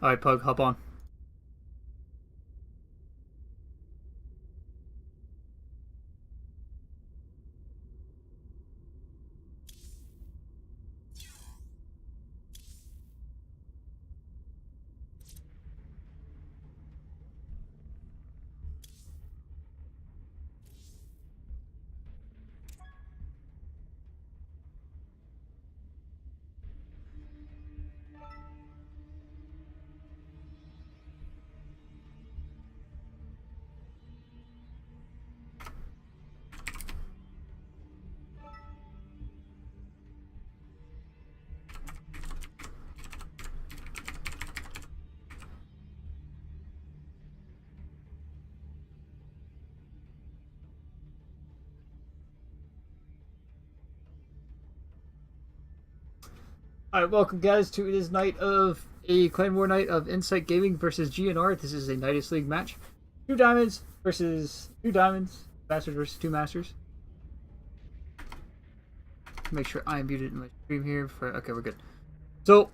Alright, Pug, hop on. Alright, welcome guys to this night of a Clan War night of Insight Gaming versus GnR. This is a Nydus League match. 2 diamonds versus 2 diamonds. Masters versus 2 masters. Make sure I am muted in my stream here. Okay, we're good. So,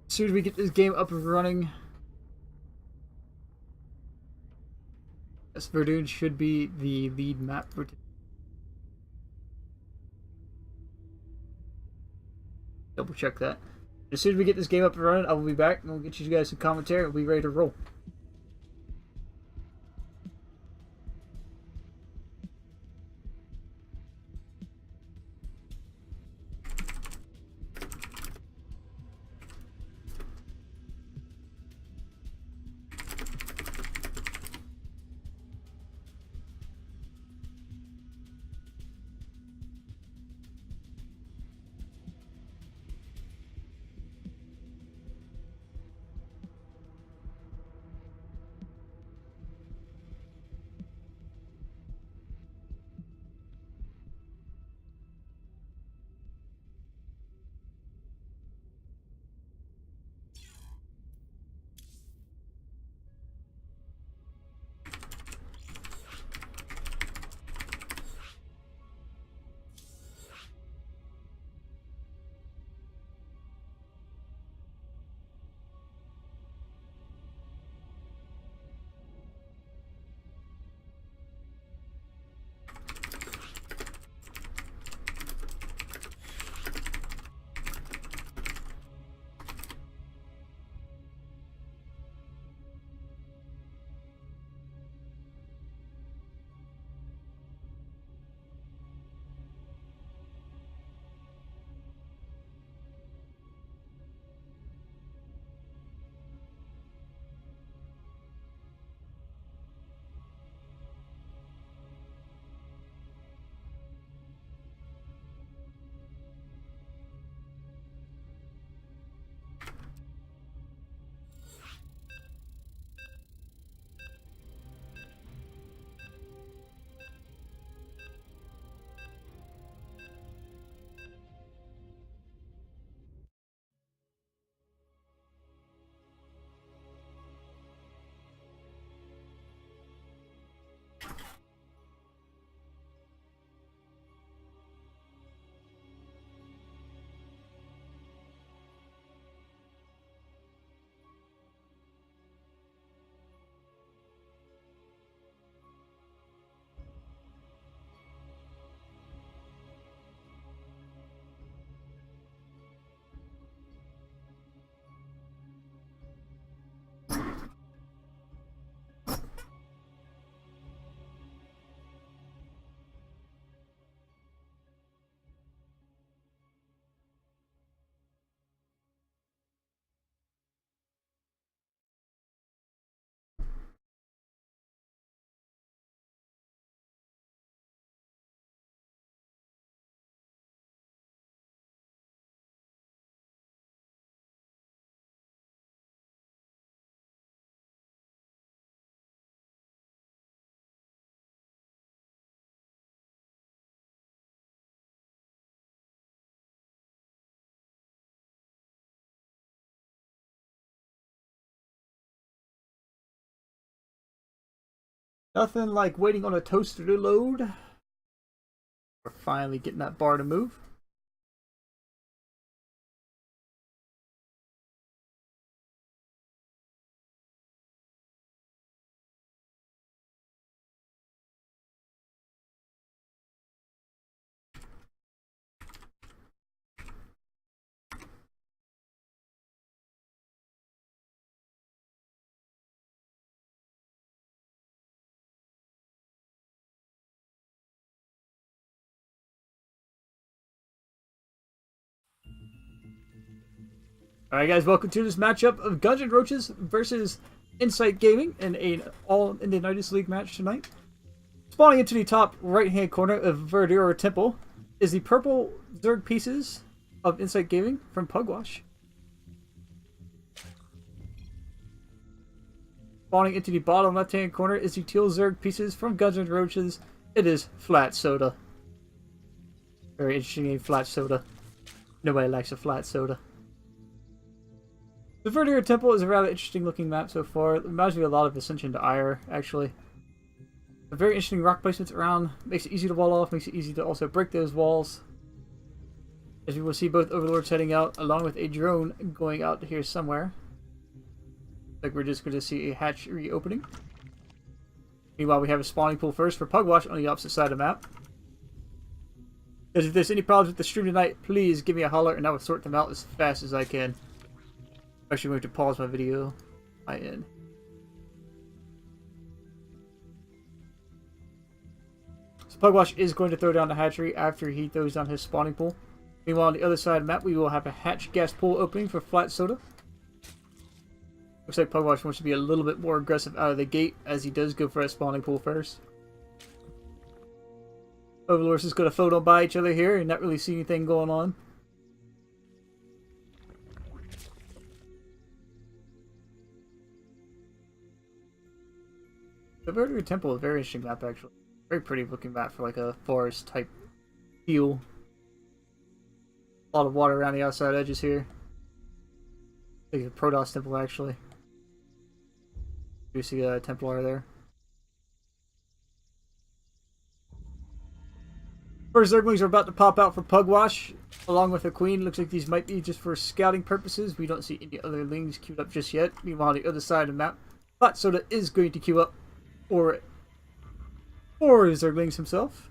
as soon as we get this game up and running, Verdun should be the lead map for today. Double check that. As soon as we get this game up and running, I will be back and we'll get you guys some commentary and we'll be ready to roll. Nothing like waiting on a toaster to load. We're finally getting that bar to move. Alright guys, welcome to this matchup of Guns and Roaches versus Insight Gaming in an all in the Nydus League match tonight. Spawning into the top right hand corner of Verdura Temple is the purple Zerg pieces of Insight Gaming from Pugwash. Spawning into the bottom left hand corner is the teal Zerg pieces from Guns and Roaches. It is Flat Soda. Very interesting name, Flat Soda. Nobody likes a flat soda. The Verdura Temple is a rather interesting looking map so far. It reminds me a lot of Ascension to Ire, actually. A very interesting rock placements around. Makes it easy to wall off, makes it easy to also break those walls. As you will see both Overlords heading out, along with a drone going out here somewhere. Like we're just going to see a hatchery opening. Meanwhile, we have a spawning pool first for Pugwash on the opposite side of the map. Because if there's any problems with the stream tonight, please give me a holler and I will sort them out as fast as I can. I'm actually going to pause my video. I end. So Pugwash is going to throw down the hatchery after he throws down his spawning pool. Meanwhile, on the other side of the map, we will have a hatch gas pool opening for Flat Soda. Looks like Pugwash wants to be a little bit more aggressive out of the gate, as he does go for a spawning pool first. Overlords is going to float on by each other here and not really see anything going on. The Verdura Temple is a very interesting map, actually. Very pretty looking map for like a forest type feel. A lot of water around the outside edges here. I think it's a Protoss Temple, actually. You see a Templar there. First Zerglings are about to pop out for Pugwash, along with a Queen. Looks like these might be just for scouting purposes. We don't see any other Lings queued up just yet. Meanwhile, on the other side of the map, Flat Soda is going to queue up for Zerglings himself.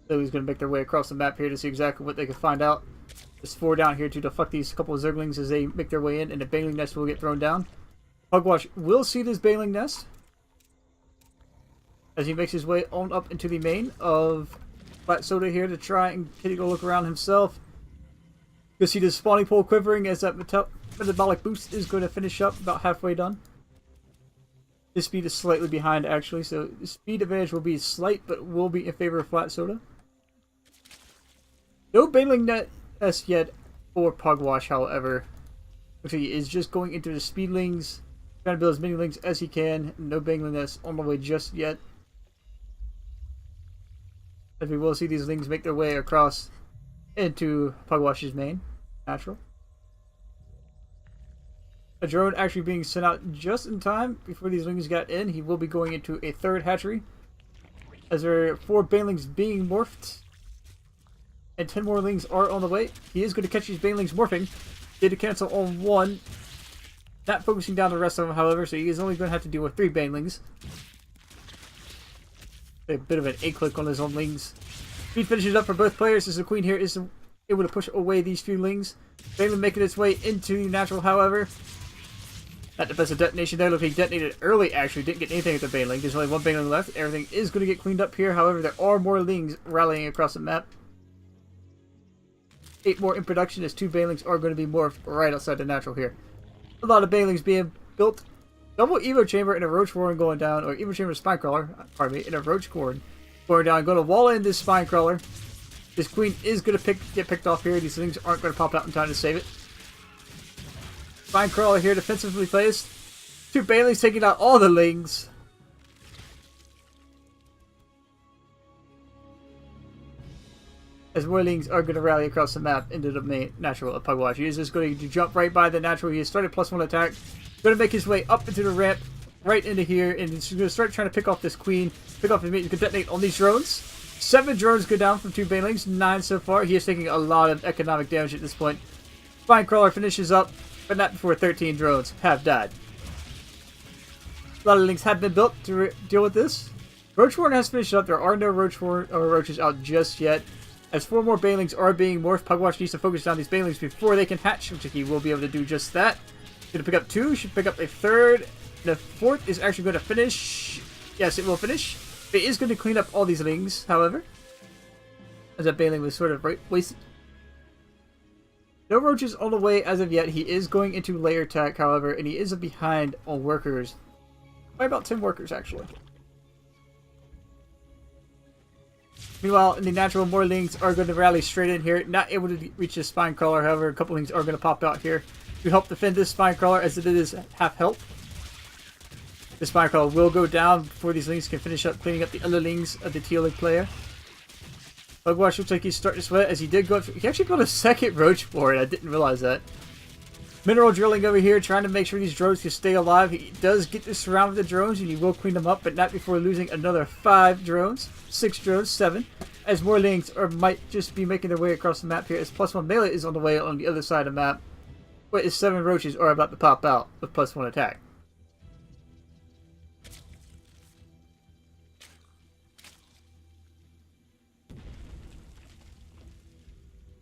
So he's going to make their way across the map here to see exactly what they can find out. There's 4 down here to deflect these couple of Zerglings as they make their way in, and a Baneling Nest will get thrown down. Pugwash will see this Baneling Nest as he makes his way on up into the main of Flat Soda here to try and take a look around himself. You'll see the spawning pole quivering as that metabolic boost is going to finish up about halfway done. His speed is slightly behind, actually, so the speed advantage will be slight, but will be in favor of Flat Soda. No Baneling Nest yet for Pugwash, however. Looks like he is just going into the Speedlings, trying to build as many Lings as he can. No Baneling Nest on the way just yet. As we will see these Lings make their way across into Pugwash's main. Natural. A drone actually being sent out just in time before these Lings got in. He will be going into a third hatchery. As there are 4 Banelings being morphed. And 10 more Lings are on the way. He is going to catch these Banelings morphing. Did to cancel on 1. Not focusing down the rest of them, however, so he is only going to have to deal with 3 Banelings. A bit of an A-click on his own Lings. Speed finishes up for both players as the Queen here is able to push away these few Lings. Baneling making its way into natural, however. Not the best of detonation there. Look, he detonated early, actually. Didn't get anything at the Baneling. There's only 1 Baneling left. Everything is going to get cleaned up here. However, there are more Lings rallying across the map. 8 more in production as 2 Banelings are going to be morphed right outside the natural here. A lot of Banelings being built. Double Evo Chamber and a Roach Warren going down, or Evo Chamber Spinecrawler, pardon me, and a Roach Warren going down. Going to wall in this Spinecrawler. This Queen is going to get picked off here. These things aren't going to pop out in time to save it. Spinecrawler here defensively placed. 2 Banelings taking out all the Lings. As more Lings are going to rally across the map into the main natural of Pugwash. He is just going to jump right by the natural. He has started +1 attack. Going to make his way up into the ramp, right into here, and he's going to start trying to pick off this Queen, pick off his mate. He's going to detonate on these drones. 7 drones go down from 2 Banelings, 9 so far. He is taking a lot of economic damage at this point. Spinecrawler finishes up, but not before 13 drones have died. A lot of Lings have been built to deal with this. Roach Warren has finished up. There are no Roach Warren or Roaches out just yet. As 4 more Banelings are being morphed, Pugwash needs to focus down these Banelings before they can hatch, which he will be able to do just that. Gonna pick up 2, should pick up a 3rd. The fourth is actually going to finish. Yes, it will finish. It is going to clean up all these lings, however. As that Baneling was sort of wasted. No roaches on the way as of yet. He is going into layer tech, however, and he is behind on workers. By about 10 workers, actually. Meanwhile, in the natural, more lings are going to rally straight in here. Not able to reach the spine crawler, however, a couple lings are going to pop out here to help defend this spine crawler, as it is half health. The spine crawler will go down before these lings can finish up cleaning up the other lings of the teal player. Bugwash looks like he's starting to sweat, as he did go. He actually got a second roach for it. I didn't realize that. Mineral drilling over here, trying to make sure these drones can stay alive. He does get to surround with the drones, and he will clean them up, but not before losing another 5 drones, 6 drones, 7. As more lings might just be making their way across the map here, as +1 melee is on the way on the other side of the map. But his 7 roaches are about to pop out with +1 attack.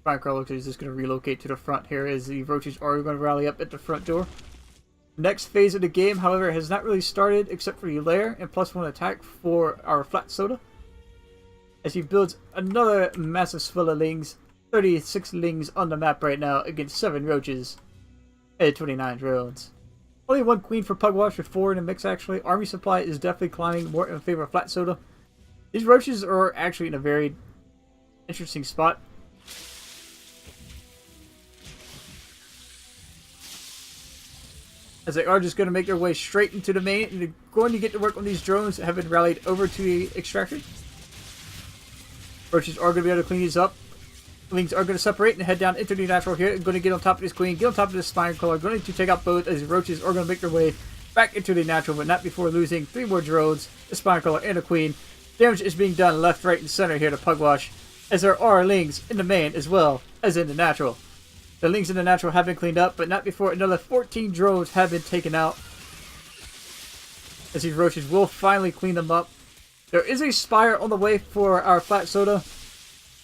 Spinecrawler looks like he's just going to relocate to the front here, as the roaches are going to rally up at the front door. Next phase of the game, however, has not really started except for the lair and +1 attack for our flat soda. As he builds another massive swell of lings, 36 lings on the map right now against 7 roaches and 29 drones. Only 1 queen for Pugwash with 4 in the mix actually. Army supply is definitely climbing more in favor of flat soda. These roaches are actually in a very interesting spot. As they are just going to make their way straight into the main, and they're going to get to work on these drones that have been rallied over to the extractor. Roaches are going to be able to clean these up. Lings are going to separate and head down into the natural here. Going to get on top of this queen, get on top of this spine crawler. Going to take out both, as the roaches are going to make their way back into the natural, but not before losing 3 more drones, the spine crawler, and a queen. Damage is being done left, right, and center here to Pugwash, as there are lings in the main as well as in the natural. The lings in the natural have been cleaned up, but not before another 14 drones have been taken out. As these roaches will finally clean them up. There is a spire on the way for our flat soda.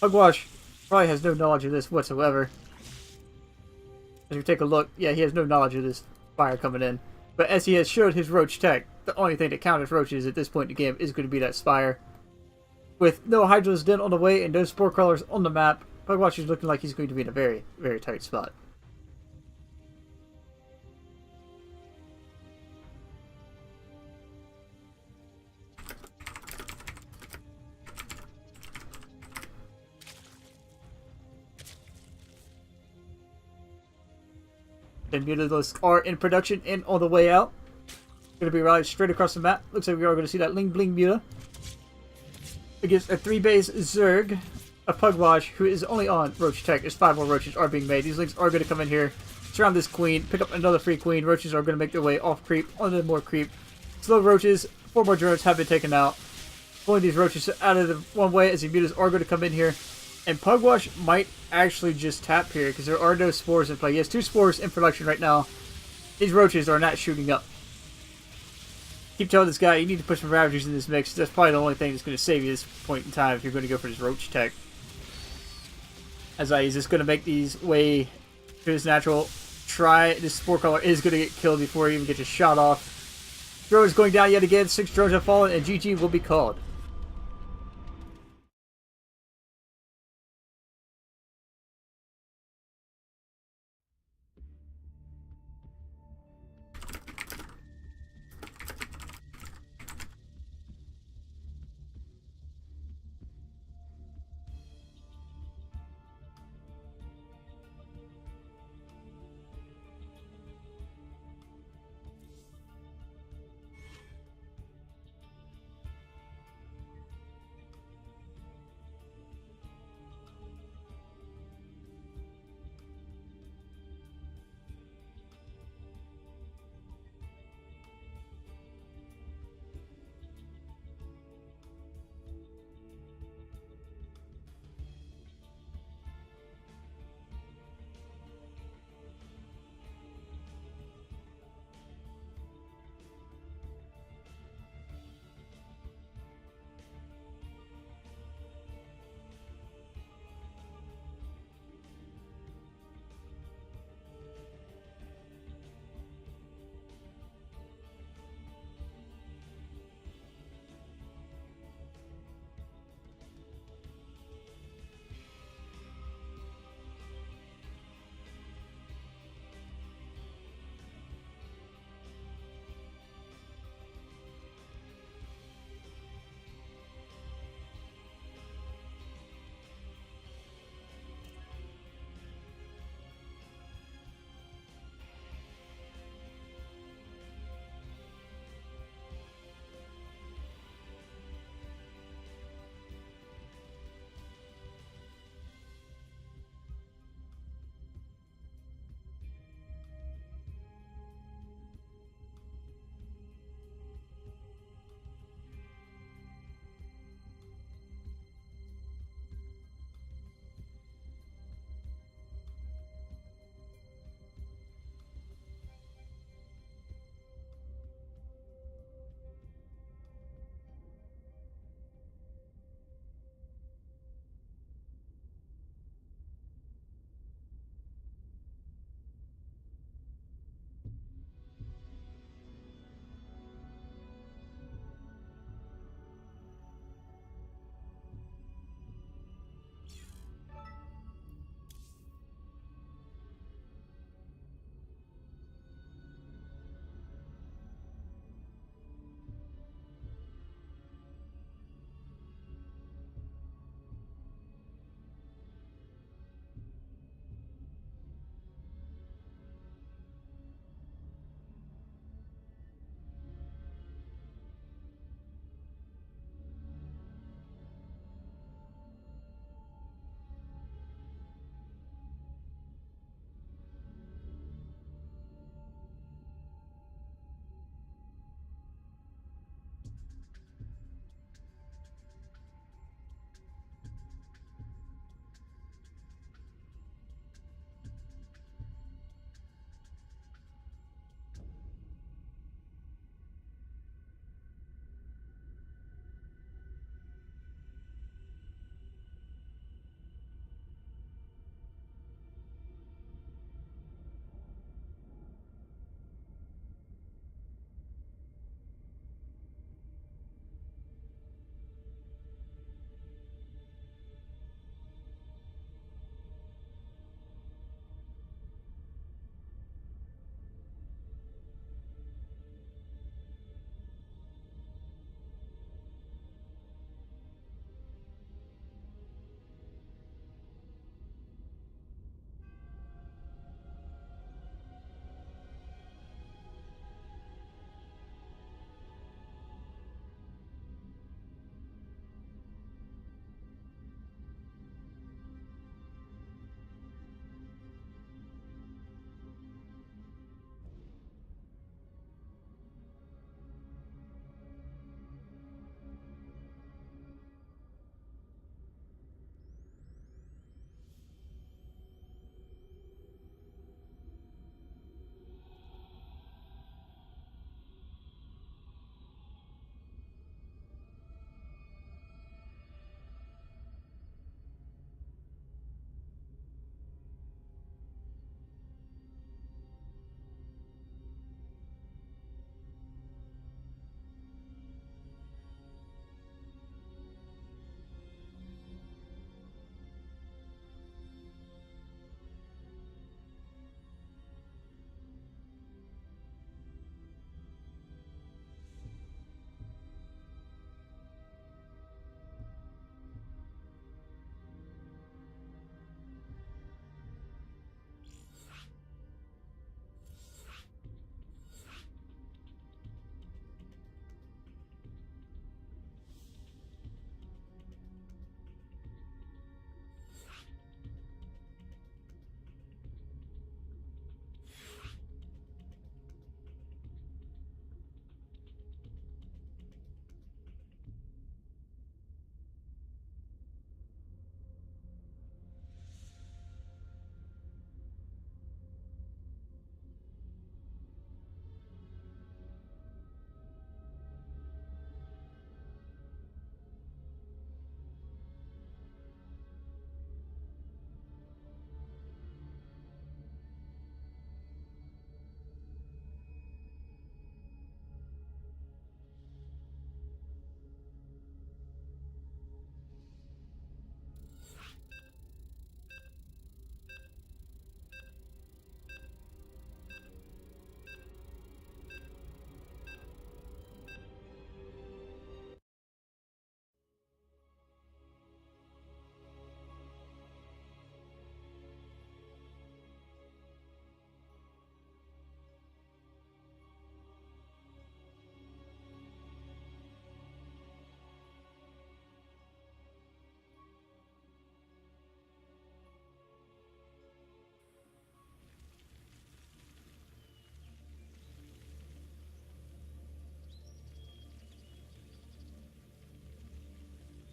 Pugwash probably has no knowledge of this whatsoever. As we take a look, yeah, he has no knowledge of this spire coming in. But as he has showed his roach tech, the only thing that counters roaches at this point in the game is going to be that spire. With no Hydra's Den on the way and no spore crawlers on the map, Pugwash is looking like he's going to be in a very, very tight spot. Then mutalisks are in production and on the way out. Going to be rallied straight across the map. Looks like we are going to see that Ling Bling Muta against a 3-base Zerg. A Pugwash who is only on Roach Tech, as 5 more roaches are being made. These lings are going to come in here, surround this queen, pick up another free queen. Roaches are going to make their way off creep, onto more creep. Slow roaches, 4 more drones have been taken out. Pulling these roaches out of the one way, as the mutas are going to come in here. And Pugwash might actually just tap here, because there are no spores in play. He has 2 spores in production right now. These roaches are not shooting up. Keep telling this guy, you need to put some Ravagers in this mix. That's probably the only thing that's going to save you this point in time if you're going to go for this Roach Tech. As he's just going to make these way to his natural. This Spore Crawler is going to get killed before he even gets a shot off. Drone is going down yet again. 6 drones have fallen, and GG will be called.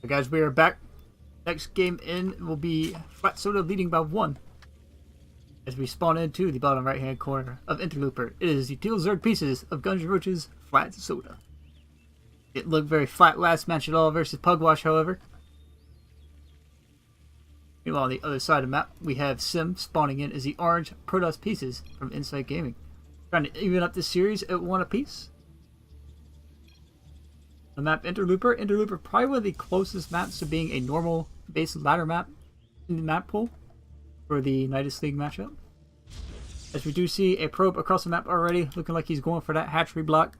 Guys, we are back. Next game in will be Flat Soda leading by 1. As we spawn into the bottom right hand corner of Interlooper, it is the Teal Zerg pieces of Guns and Roaches Flat Soda. It looked very flat last match at all versus Pugwash, however. Meanwhile, on the other side of the map, we have Sim spawning in as the orange Protoss pieces from Insight Gaming. Trying to even up this series at 1 apiece. The map Interlooper. Interlooper, probably one of the closest maps to being a normal base ladder map in the map pool for the Nydus League matchup. As we do see a probe across the map already, looking like he's going for that hatchery block.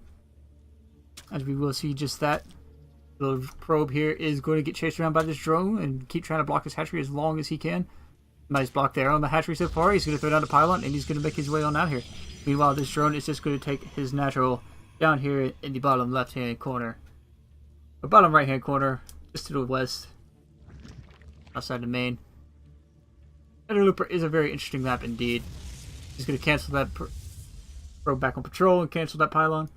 As we will see just that. The probe here is going to get chased around by this drone and keep trying to block his hatchery as long as he can. Nice block there on the hatchery so far. He's going to throw down the pylon and he's going to make his way on out here. Meanwhile, this drone is just going to take his natural down here in the bottom left hand corner. The bottom right hand corner, just to the west, outside the main. Interlooper is a very interesting map indeed. He's going to cancel that probe back on patrol and cancel that pylon.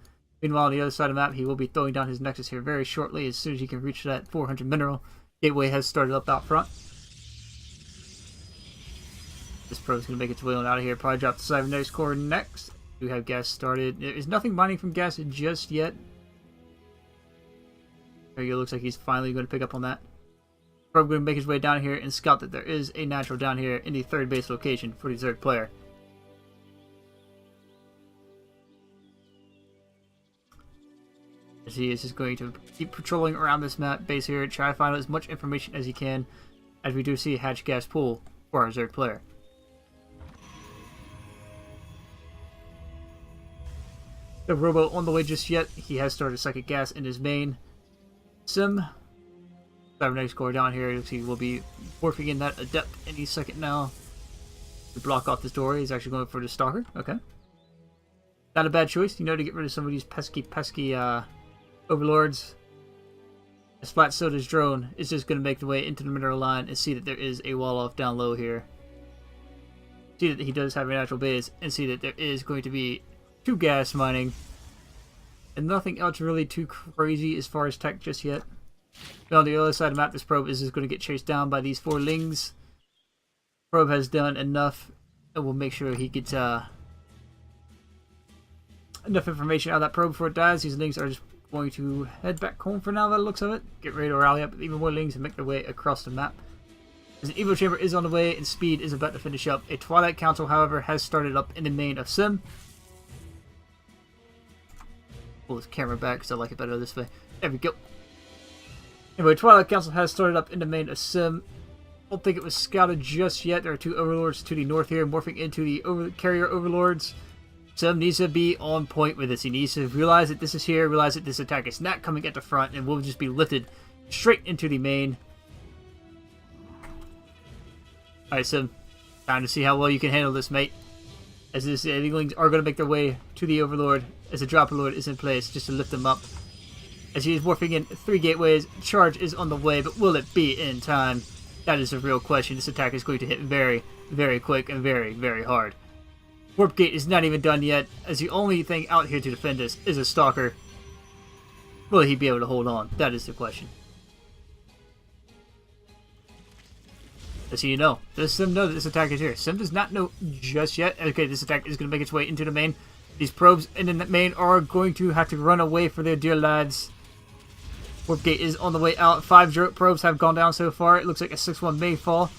Meanwhile, on the other side of the map, he will be throwing down his nexus here very shortly as soon as he can reach that 400 mineral. Gateway has started up out front. This probe is going to make its way on out of here. Probably drop the cybernetics core next. We have gas started. There is nothing mining from gas just yet. There he go. Looks like he's finally going to pick up on that. Probe going to make his way down here and scout that there is a natural down here in the third base location for the Zerg player. As he is just going to keep patrolling around this map base here, try to find out as much information as he can, as we do see a hatch gas pool for our Zerg player. The robo on the way just yet. He has started second gas in his main. Sim, cybernetics core down here. He will be morphing in that adept any second now. To block off this door, he's actually going for the stalker. Okay. Not a bad choice, you know, to get rid of some of these pesky overlords. As Flat Soda's drone is just going to make the way into the mineral line and see that there is a wall off down low here. See that he does have a natural base and see that there is going to be 2 gas mining. And nothing else really too crazy as far as tech just yet. But on the other side of the map, this probe is just going to get chased down by these 4 lings. Probe has done enough, and we'll make sure he gets enough information out of that probe before it dies. These lings are just going to head back home for now, by the looks of it. Get ready to rally up even more lings and make their way across the map. As an Evo Chamber is on the way and speed is about to finish up. A Twilight Council, however, has started up in the main of Sim. Pull this camera back because I like it better this way. There we go. Anyway, Twilight Council has started up in the main of Sim. Don't think it was scouted just yet. There are 2 overlords to the north here, morphing into the carrier overlords. Sim needs to be on point with this. He needs to realize that this is here, realize that this attack is not coming at the front, and will just be lifted straight into the main. Alright, Sim. Time to see how well you can handle this, mate. As the lings are going to make their way to the overlord, as the dropper lord is in place just to lift them up. As he is morphing in 3 gateways, charge is on the way, but will it be in time? That is a real question. This attack is going to hit very, very quick and very, very hard. Warp gate is not even done yet, as the only thing out here to defend us is a stalker. Will he be able to hold on? That is the question. Does he know? Does Sim know that this attack is here? Sim does not know just yet. Okay, this attack is going to make its way into the main. These probes in the main are going to have to run away for their dear lives. Warp gate is on the way out. 5 probes have gone down so far. It looks like a 6-1 may fall.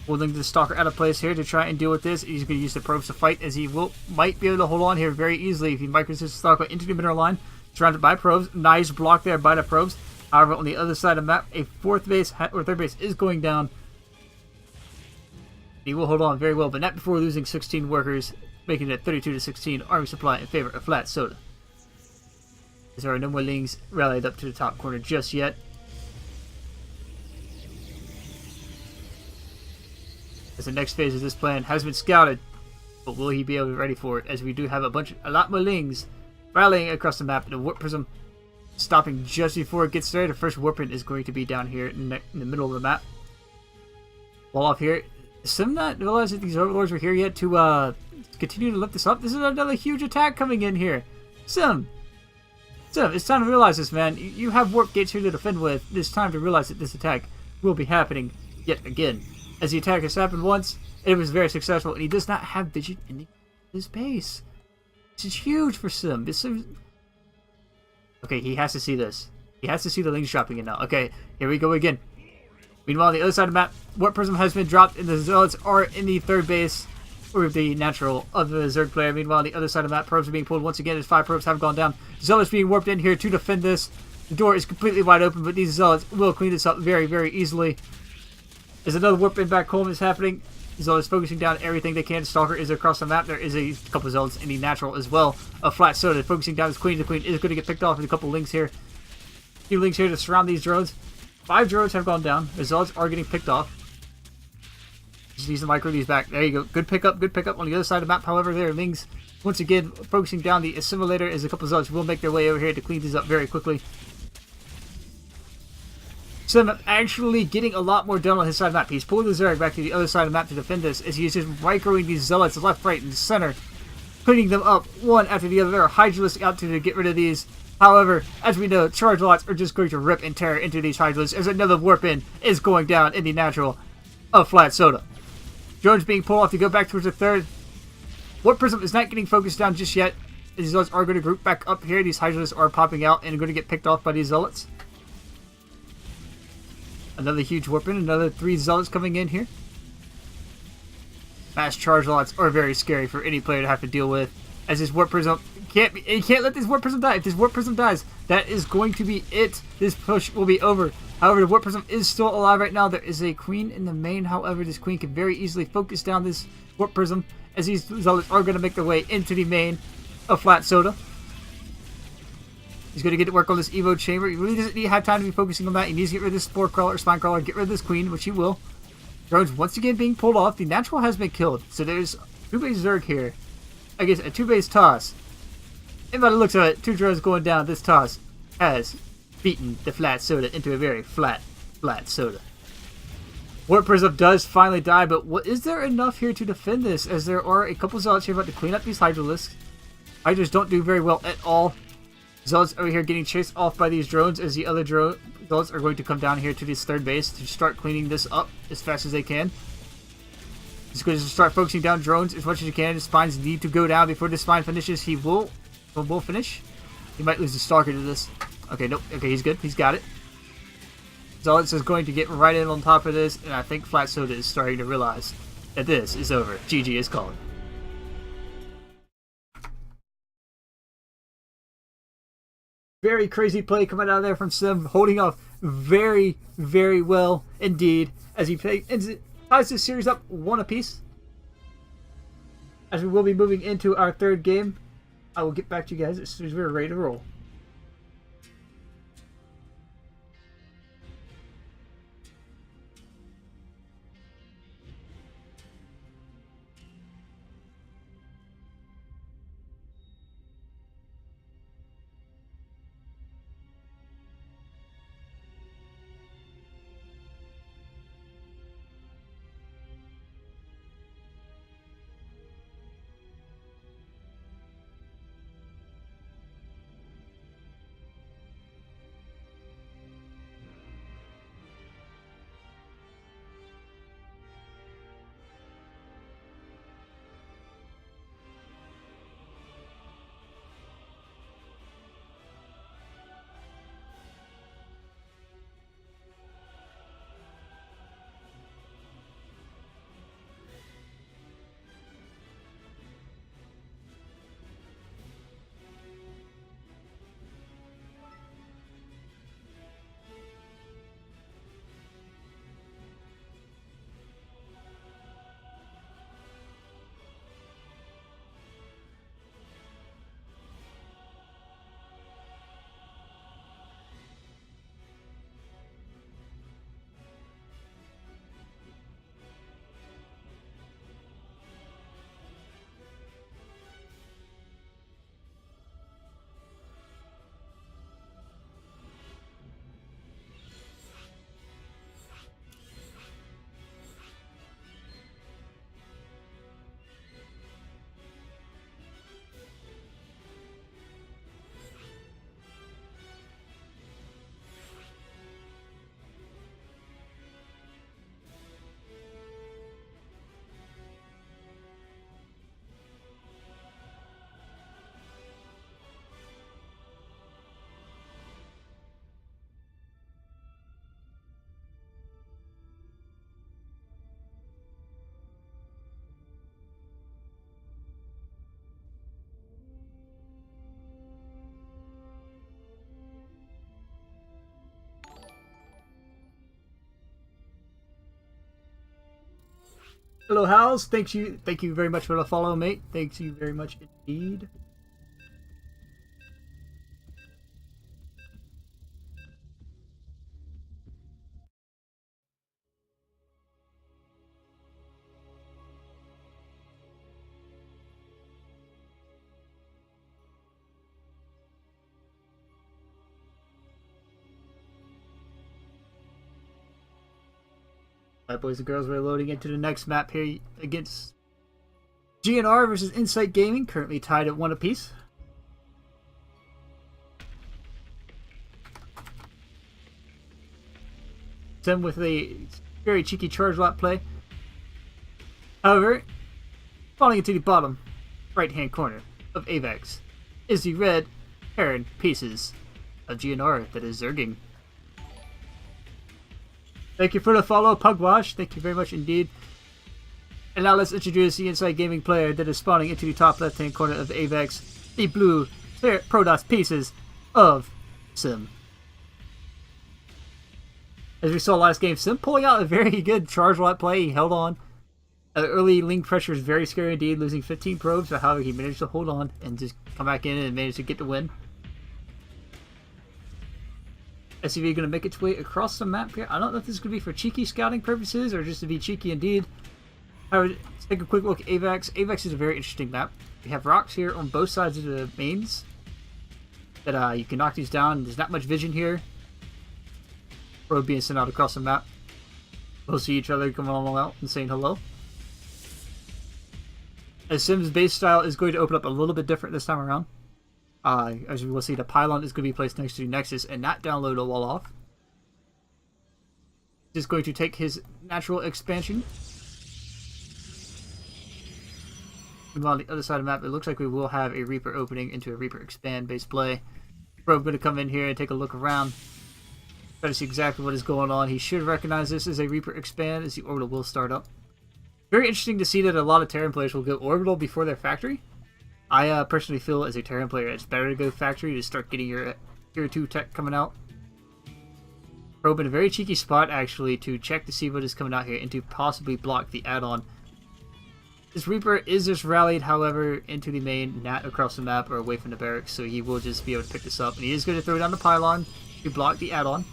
Holding the stalker out of place here to try and deal with this. He's going to use the probes to fight, as he might be able to hold on here very easily if he micros his stalker into the mineral line. Surrounded by probes. Nice block there by the probes. However, on the other side of the map, a 4th base or 3rd base is going down. He will hold on very well, but not before losing 16 workers, making it 32-16 army supply in favor of Flat Soda. As there are no more lings rallied up to the top corner just yet. As the next phase of this plan has been scouted, but will he be able to be ready for it? As we do have a lot more lings rallying across the map, and the warp prism stopping just before it gets there. The first warp in is going to be down here in the middle of the map. Wall off here. Sim not realize that these overlords were here yet to continue to lift this up. This is another huge attack coming in here. Sim, Sim, it's time to realize this, man. You have warp gates here to defend with. It's time to realize that this attack will be happening yet again. As the attack has happened once, it was very successful, and he does not have vision in his base. This is huge for Sim. Okay, he has to see this. He has to see the links dropping in now. Okay, here we go again. Meanwhile, on the other side of the map, Warp Prism has been dropped, and the Zealots are in the third base, or the natural of the Zerg player. Meanwhile, on the other side of the map, probes are being pulled once again as 5 probes have gone down. Zealots being warped in here to defend this. The door is completely wide open, but these Zealots will clean this up very, very easily. As another warp in back home is happening, Zealots focusing down everything they can. Stalker is across the map. There is a couple of Zealots in the natural as well. A Flat Soda focusing down his Queen. The Queen is going to get picked off with a couple links here. A few links here to surround these drones. 5 drones have gone down. The Zealots are getting picked off. Just use the micro these back. There you go. Good pickup. Good pickup. On the other side of the map, however, there are Lings once again focusing down the assimilator as a couple of Zealots will make their way over here to clean these up very quickly. Sim actually getting a lot more done on his side of the map. He's pulling the Zerg back to the other side of the map to defend this as he's just microing these Zealots left, right, and center. Cleaning them up one after the other. There are Hydralisks out to get rid of these. However, as we know, charge lots are just going to rip and tear into these Hydralisks as another warp in is going down in the natural of Flat Soda. Drones being pulled off to go back towards the third. Warp Prism is not getting focused down just yet. These Zealots are going to group back up here. These Hydralisks are popping out and are going to get picked off by these Zealots. Another huge warp in. Another 3 Zealots coming in here. Mass charge lots are very scary for any player to have to deal with. As this Warp Prism you can't let this Warp Prism die. If this Warp Prism dies, that is going to be it. This push will be over. However, the Warp Prism is still alive right now. There is a Queen in the main. However, this Queen can very easily focus down this Warp Prism as these Zealots are going to make their way into the main of Flat Soda. He's going to get to work on this Evo Chamber. He really doesn't need to have time to be focusing on that. He needs to get rid of this Spore Crawler, Spine Crawler, get rid of this Queen, which he will. Drones once again being pulled off. The natural has been killed. So there's 2 base Zerg here. I guess a 2 base toss. And by the looks of it, 2 drones going down. This toss has beaten the Flat Soda into a very flat Soda. Warp Prism does finally die, but is there enough here to defend this? As there are a couple Zealots here about to clean up these Hydralisks. Hydras don't do very well at all. Zealots over here getting chased off by these drones as the other Zealots are going to come down here to this third base to start cleaning this up as fast as they can. He's going to start focusing down drones as much as he can. His spines need to go down before the spine finishes. He will finish. He might lose the Stalker to this. Okay, nope. Okay, he's good. He's got it. Zealots is going to get right in on top of this, and I think Flat Soda is starting to realize that this is over. GG is calling. Very crazy play coming out of there from Sim, holding off very, very well indeed as he ties this series up 1 apiece. As we will be moving into our 3rd game, I will get back to you guys as soon as we're ready to roll. Hello, Hals. Thank you very much for the follow, mate. Thanks you very much indeed. Alright, boys and girls, we're loading into the next map here against GnR versus Insight Gaming, currently tied at 1 apiece. Sim with a very cheeky charge lot play. However, falling into the bottom right hand corner of Avex is the red Heron pieces of GnR, that is Zerging. Thank you for the follow, Pugwash. Thank you very much indeed. And now let's introduce the Insight Gaming player that is spawning into the top left-hand corner of Avex, the blue Protoss pieces of Sim. As we saw last game, Sim pulling out a very good charge lot play. He held on. Early link pressure is very scary indeed, losing 15 probes, but however he managed to hold on and just come back in and managed to get the win. SCV going to make its way across the map here. I don't know if this is going to be for cheeky scouting purposes or just to be cheeky indeed. However, let's take a quick look at Avex. Avex is a very interesting map. We have rocks here on both sides of the mains that you can knock these down. There's not much vision here. Road being sent out across the map. We'll see each other coming all out and saying hello. As Sim's base style is going to open up a little bit different this time around. As we will see, the pylon is going to be placed next to the Nexus and not download a wall off. Just going to take his natural expansion. And on the other side of the map, it looks like we will have a Reaper opening into a Reaper expand base play. Probe going to come in here and take a look around. Try to see exactly what is going on. He should recognize this as a Reaper expand as the orbital will start up. Very interesting to see that a lot of Terran players will go orbital before their factory. I personally feel as a Terran player it's better to go factory to start getting your Tier 2 tech coming out. Probe in a very cheeky spot actually to check to see what is coming out here and to possibly block the add-on. This Reaper is just rallied, however, into the main, not across the map or away from the barracks, so he will just be able to pick this up. And he is going to throw down the pylon to block the add-on.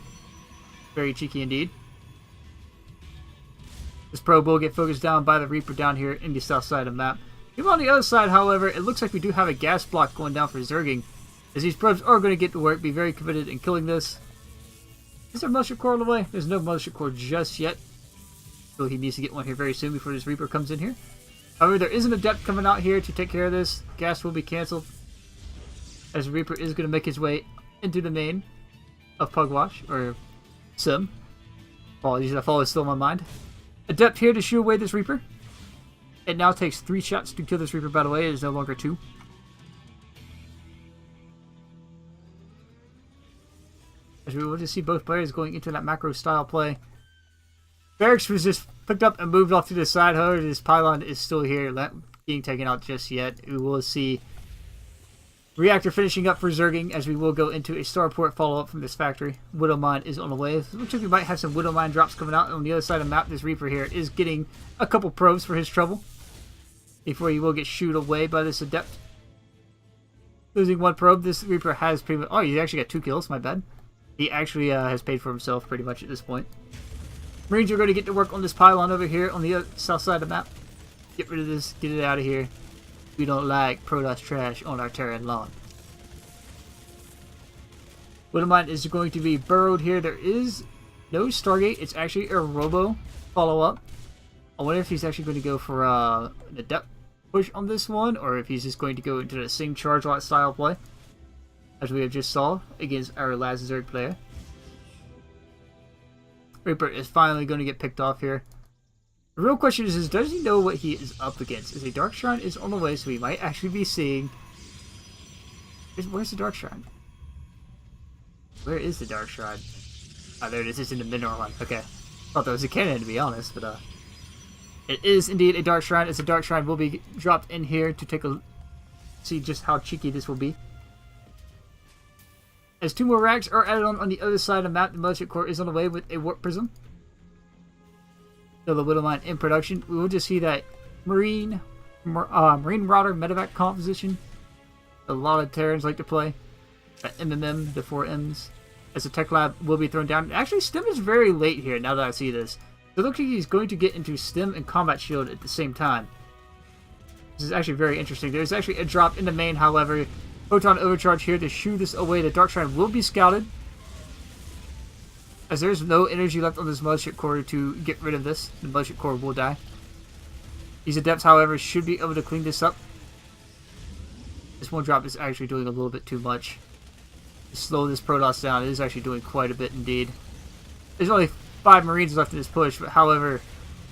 Very cheeky indeed. This probe will get focused down by the Reaper down here in the south side of the map. Even on the other side, however, it looks like we do have a gas block going down for Zerging. As these probes are going to get to work, be very committed in killing this. Is there a mothership core on the way? There's no mothership core just yet. So he needs to get one here very soon before this Reaper comes in here. However, there is an Adept coming out here to take care of this. Gas will be cancelled. As the Reaper is going to make his way into the main of Pugwash, or Sim. Apologies, that follow is still in my mind. Adept here to shoo away this Reaper. It now takes 3 shots to kill this Reaper, by the way. It is no longer 2. As we will just see both players going into that macro style play. Barracks was just picked up and moved off to the side. However, this pylon is still here, not being taken out just yet. We will see Reactor finishing up for Zerging as we will go into a starport follow-up from this factory. Widow Mine is on the way. It looks like we might have some Widow Mine drops coming out. On the other side of the map, this Reaper here is getting a couple probes for his trouble before he will get shooed away by this Adept. Losing 1 probe, this Reaper has pretty much... Oh, he actually got 2 kills, my bad. He actually has paid for himself pretty much at this point. Marines are going to get to work on this pylon over here on the other south side of the map. Get rid of this, get it out of here. We don't like Protoss trash on our Terran lawn. Widow Mine is going to be burrowed here. There is no Stargate. It's actually a Robo follow-up. I wonder if he's actually going to go for an Adept push on this one, or if he's just going to go into the same charge lot style play as we have just saw against our last Zerg player. Reaper is finally going to get picked off here. The real question is does he know what he is up against? As a Dark Shrine is on the way, so we might actually be seeing... Where's the Dark Shrine? Where is the Dark Shrine? Oh, there it is. It's in the mineral one. Okay. Thought that was a cannon, to be honest, but it is indeed a Dark Shrine. It's a Dark Shrine will be dropped in here to take a... see just how cheeky this will be. As 2 more racks are added on the other side of the map, the Mothership Core is on the way with a Warp Prism. So the Widowmine in production. We will just see that Marine Marauder medevac composition. A lot of Terrans like to play. That MMM, the 4 M's. As the Tech Lab will be thrown down. Actually, Stim is very late here now that I see this. So it looks like he's going to get into Stim and Combat Shield at the same time. This is actually very interesting. There's actually a drop in the main, however. Photon Overcharge here to shoo this away. The Dark Shrine will be scouted. As there's no energy left on this Mothership Core to get rid of this. The Mothership Core will die. These Adepts, however, should be able to clean this up. This one drop is actually doing a little bit too much. To slow this Protoss down, it is actually doing quite a bit indeed. There's only 5 Marines left in this push, but however,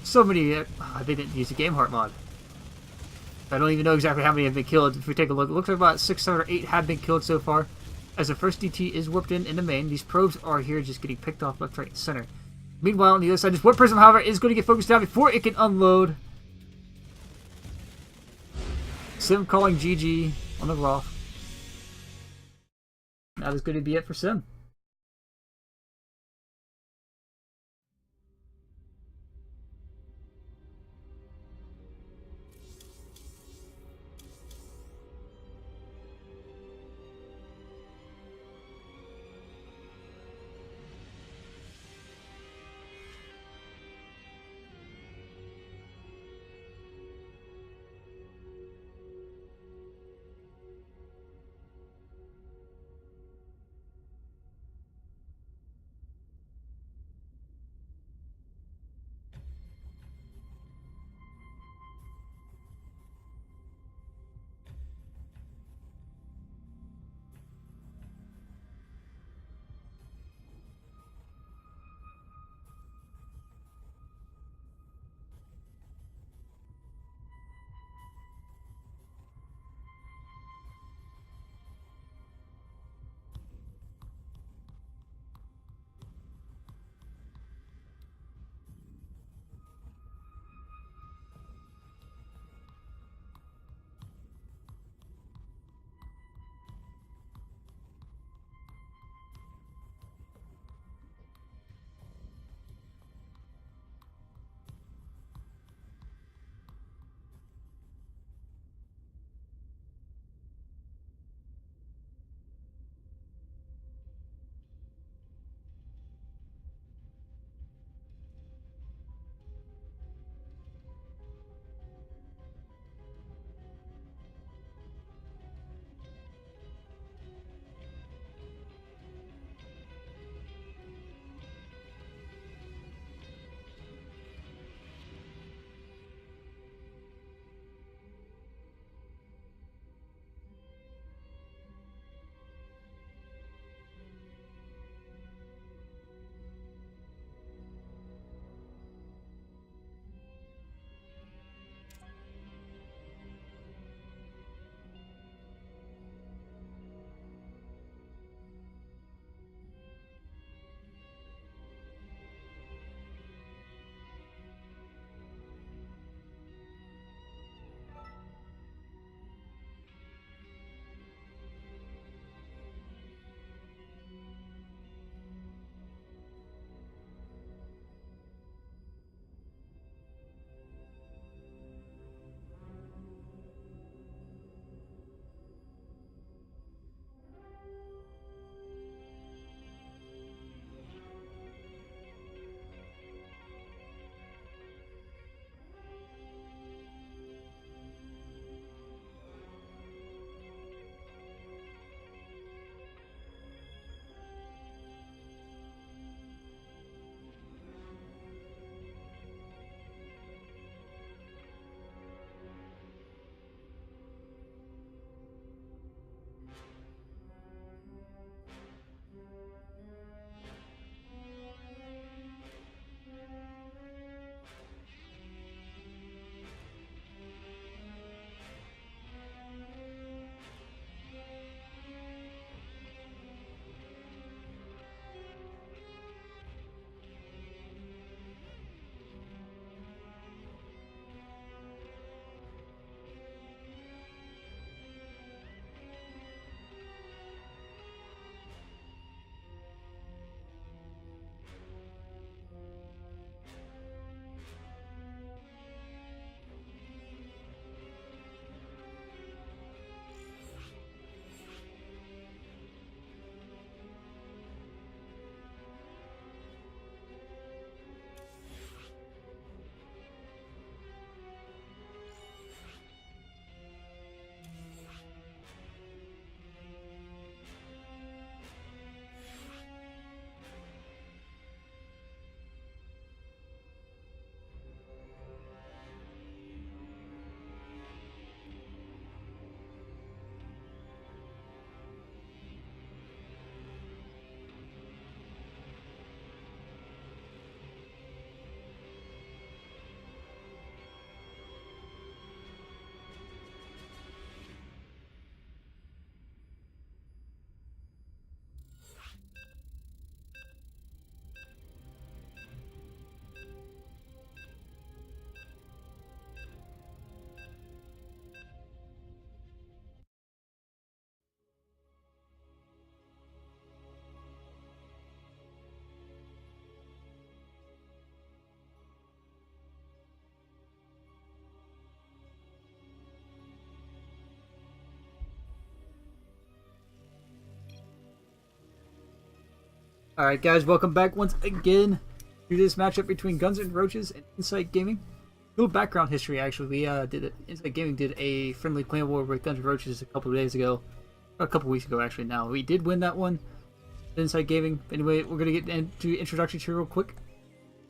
so many... they didn't use the Game Heart mod. I don't even know exactly how many have been killed. If we take a look, it looks like about 6, 7, or 8 have been killed so far. As the first DT is warped in the main, these probes are here just getting picked off left, right, and center. Meanwhile, on the other side, this Warp Prism, however, is going to get focused down before it can unload. Sim calling GG on the Roth. That is going to be it for Sim. Alright guys, welcome back once again to this matchup between Guns and Roaches and Insight Gaming. A little background history actually, Insight Gaming did a friendly clan war with Guns and Roaches a couple of days ago. Or a couple weeks ago actually now. We did win that one, Insight Gaming. Anyway, we're going to get into introductions here real quick.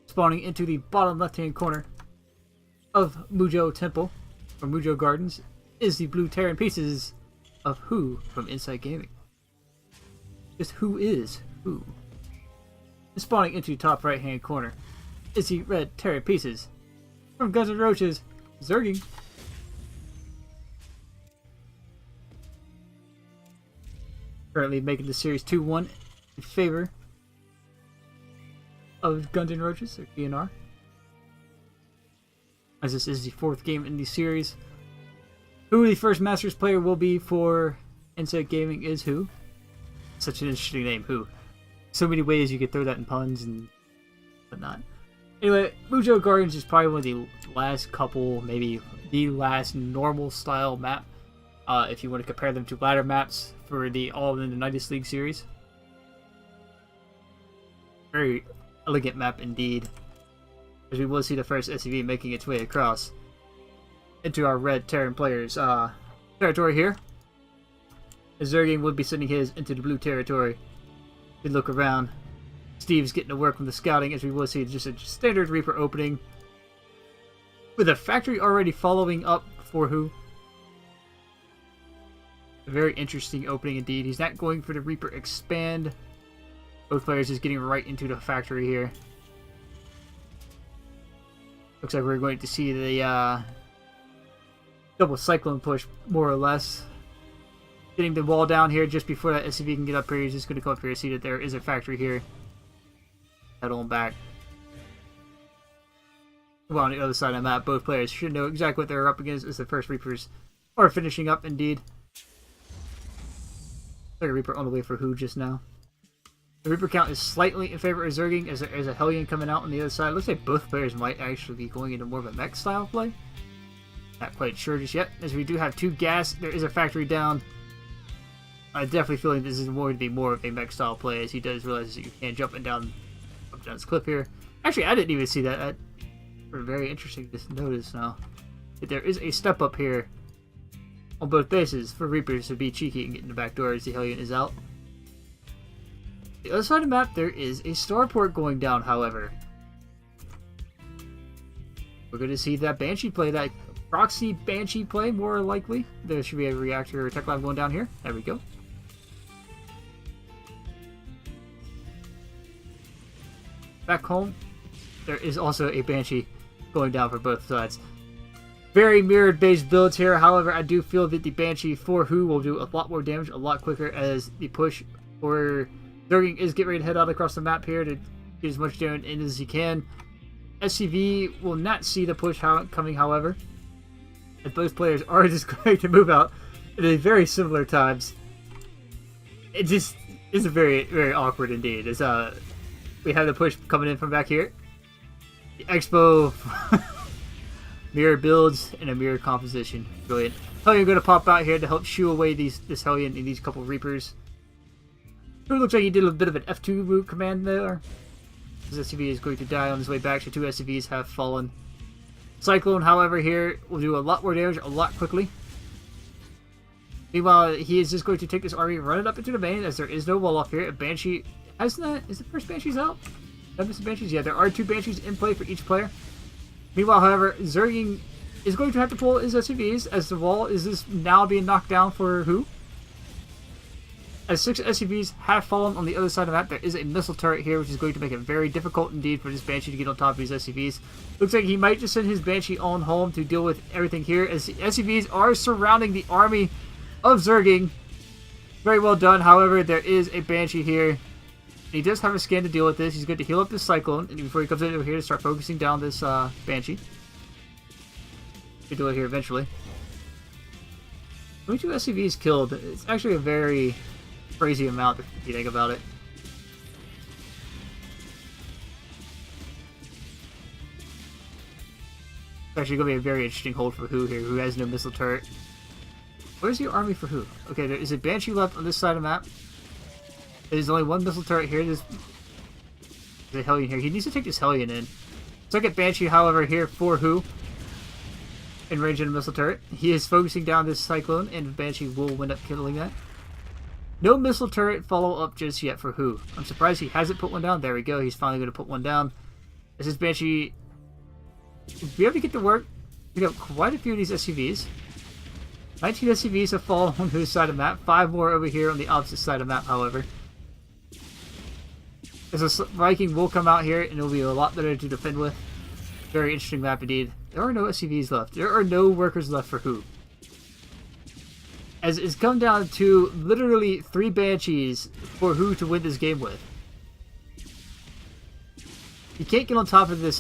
Spawning into the bottom left hand corner of Mujo Temple, or Mujo Gardens, is the blue Terran pieces of Who from Insight Gaming. Just who is who? Spawning into top right hand corner is the red Terran pieces from Guns and Roaches, Zerging. Currently making the series 2-1 in favor of Guns and Roaches, or GnR. As this is the fourth game in the series. Who the first Masters player will be for Insight Gaming is Who. Such an interesting name, Who. So many ways you could throw that in puns and whatnot. Anyway, Mujo Gardens is probably one of the last couple, maybe the last normal style map. If you want to compare them to ladder maps for the All in the Nydus League series. Very elegant map indeed. As we will see the first SCV making its way across into our red Terran players' territory here. Zerging would be sending his into the blue territory. We look around. Steve's getting to work from the scouting, as we will see just a standard Reaper opening. With a factory already following up for Who. A very interesting opening indeed. He's not going for the Reaper expand. Both players just getting right into the factory here. Looks like we're going to see the double cyclone push, more or less. Getting the wall down here just before that SCV can get up here. He's just going to come up here and see that there is a factory here. Head on back. Well, on the other side of the map, both players should know exactly what they're up against as the first Reapers are finishing up indeed. Like a Reaper on the way for Who just now. The Reaper count is slightly in favor of Zerging as there is a Hellion coming out on the other side. Looks like both players might actually be going into more of a mech style play. Not quite sure just yet, as we do have two gas. There is a factory down. I'm definitely feeling this is going to be more of a mech style play, as he does realize that you can jump down this cliff here. Actually, I didn't even see that. That's very interesting to notice now. But there is a step up here on both bases for Reapers to be cheeky and get in the back door as the Hellion is out. The other side of the map, there is a starport going down, however. We're going to see that Banshee play, that proxy Banshee play, more likely. There should be a reactor or tech lab going down here. There we go. Back home, there is also a Banshee going down for both sides. Very mirrored based builds here, however, I do feel that the Banshee for Who will do a lot more damage a lot quicker, as the push for Zerging is getting ready to head out across the map here to get as much damage in as he can. SCV will not see the push coming, however, as both players are just going to move out at a very similar times. It just is a very, very awkward indeed. It's we have the push coming in from back here. The Expo mirror builds in a mirror composition. Brilliant. Hellion going to pop out here to help shoo away this Hellion and these couple Reapers. It looks like he did a bit of an F2 root command there. This SCV is going to die on his way back, so two SCVs have fallen. Cyclone, however, here will do a lot more damage a lot quickly. Meanwhile, he is just going to take this army and run it up into the main, as there is no wall off here. A Banshee is the first Banshees out? That was the Banshees? Yeah, there are two Banshees in play for each player. Meanwhile, however, Zerging is going to have to pull his SCVs, as the wall is now being knocked down for Who. As 6 SCVs have fallen on the other side of the map, there is a missile turret here, which is going to make it very difficult indeed for this Banshee to get on top of these SCVs. Looks like he might just send his Banshee on home to deal with everything here, as the SCVs are surrounding the army of Zerging. Very well done. However, there is a Banshee here. He does have a scan to deal with this. He's going to heal up this Cyclone and before he comes in over here to start focusing down this Banshee. He'll do it here eventually. 22 SCVs killed. It's actually a very crazy amount if you think about it. It's actually going to be a very interesting hold for Who here, who has no missile turret. Where's your army for Who? Okay, there is a Banshee left on this side of the map. There's only one missile turret here. This The Hellion here. He needs to take this Hellion in. Second Banshee, however, here for who? In range of a missile turret. He is focusing down this Cyclone, and Banshee will end up killing that. No missile turret follow-up just yet for who. I'm surprised he hasn't put one down. There we go. He's finally going to put one down. This is Banshee. Be able to get to work. We got quite a few of these SCVs. 19 SCVs have fallen on whose side of the map. 5 more over here on the opposite side of the map, however. As a Viking will come out here, and it'll be a lot better to defend with. Very interesting map indeed. There are no SCVs left. There are no workers left for who. As it's come down to literally 3 Banshees for who to win this game with. He can't get on top of this,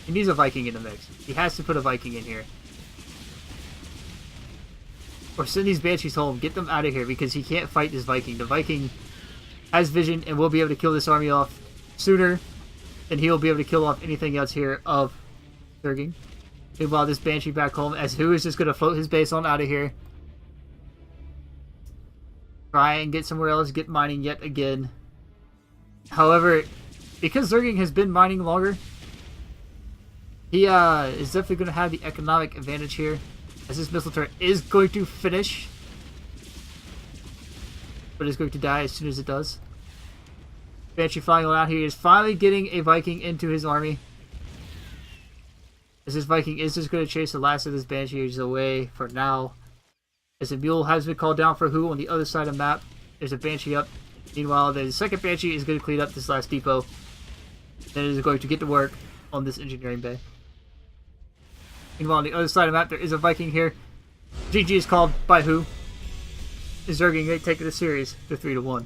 he needs a Viking in the mix. He has to put a Viking in here. Or send these Banshees home. Get them out of here because he can't fight this Viking. The Viking has vision and will be able to kill this army off sooner than he'll be able to kill off anything else here of Zerging. Meanwhile, this Banshee back home, as who is just going to float his base on out of here. Try and get somewhere else, get mining yet again. However, because Zerging has been mining longer, he is definitely going to have the economic advantage here. As this missile turret is going to finish. But it's going to die as soon as it does. Banshee flying on out here. He is finally getting a Viking into his army. As this Viking is just going to chase the last of this Banshee away for now. As a mule has been called down for who on the other side of the map. There's a Banshee up. Meanwhile, the second Banshee is going to clean up this last depot. Then it is going to get to work on this engineering bay. Meanwhile, on the other side of the map, there is a Viking here. GG is called by who? Is Zerging taking the series to 3-1.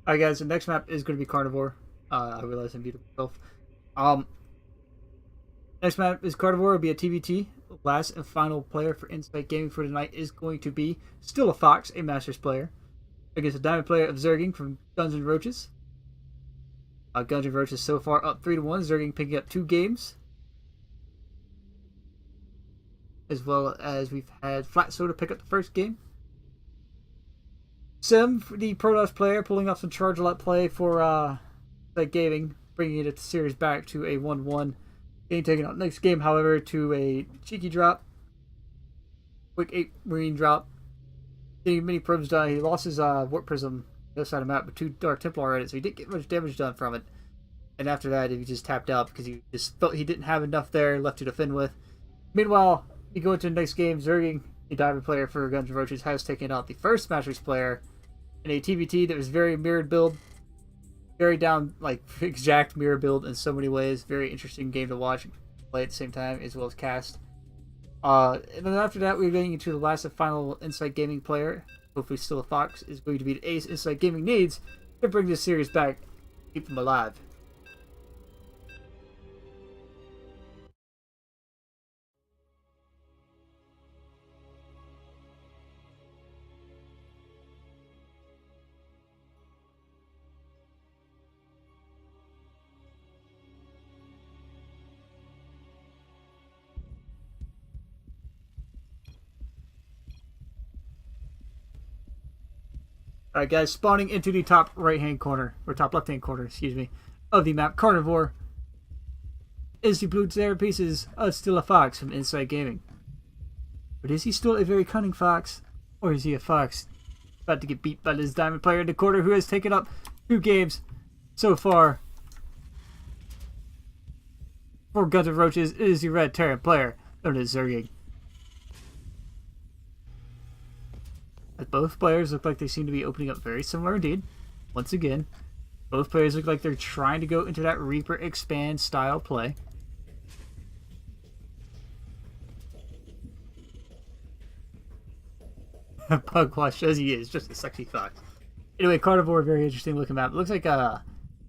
Alright guys, the next map is going to be Carnivore. I realize I'm muted myself. Next map is Carnivore. It'll be a TVT. Last and final player for Insight Gaming for tonight is going to be still a Fox, a Masters player, against a Diamond player of Zerging from Guns and Roaches. Guns and Roaches so far up 3-1. Zerging picking up 2 games. As well as we've had Flat Soda pick up the first game. Sim, the Protoss player, pulling off some charge lot play for Insight Gaming, bringing the series back to a 1-1. Getting taken out next game, however, to a cheeky drop. Quick 8 Marine drop. Getting many probes done. He lost his Warp Prism on the other side of the map with 2 Dark Templar in it, so he didn't get much damage done from it. And after that, he just tapped out because he just felt he didn't have enough there left to defend with. Meanwhile, you go into the next game, Zerging, the Diamond player for Guns and Roaches, has taken out the first Masters player in a TVT that was very mirrored build. Very down, like, exact mirror build in so many ways. Very interesting game to watch and play at the same time, as well as cast. And then after that, we're getting into the last and final Insight Gaming player. Hopefully still a Fox is going to be the ace Insight Gaming needs to bring this series back, keep them alive. Alright guys, spawning into the top right-hand corner, or top left-hand corner, excuse me, of the map, Carnivore, is the blue terror pieces of still a Fox from Insight Gaming. But is he still a very cunning Fox, or is he a Fox about to get beat by this Diamond player in the corner who has taken up 2 games so far? For Guns and Roaches, it is the red Terran player known as Zerging. Both players look like they seem to be opening up very similar indeed. Once again, both players look like they're trying to go into that Reaper expand style play. Pugwash as he is, just a sexy Fox. Anyway, Carnivore, very interesting looking map. It looks like a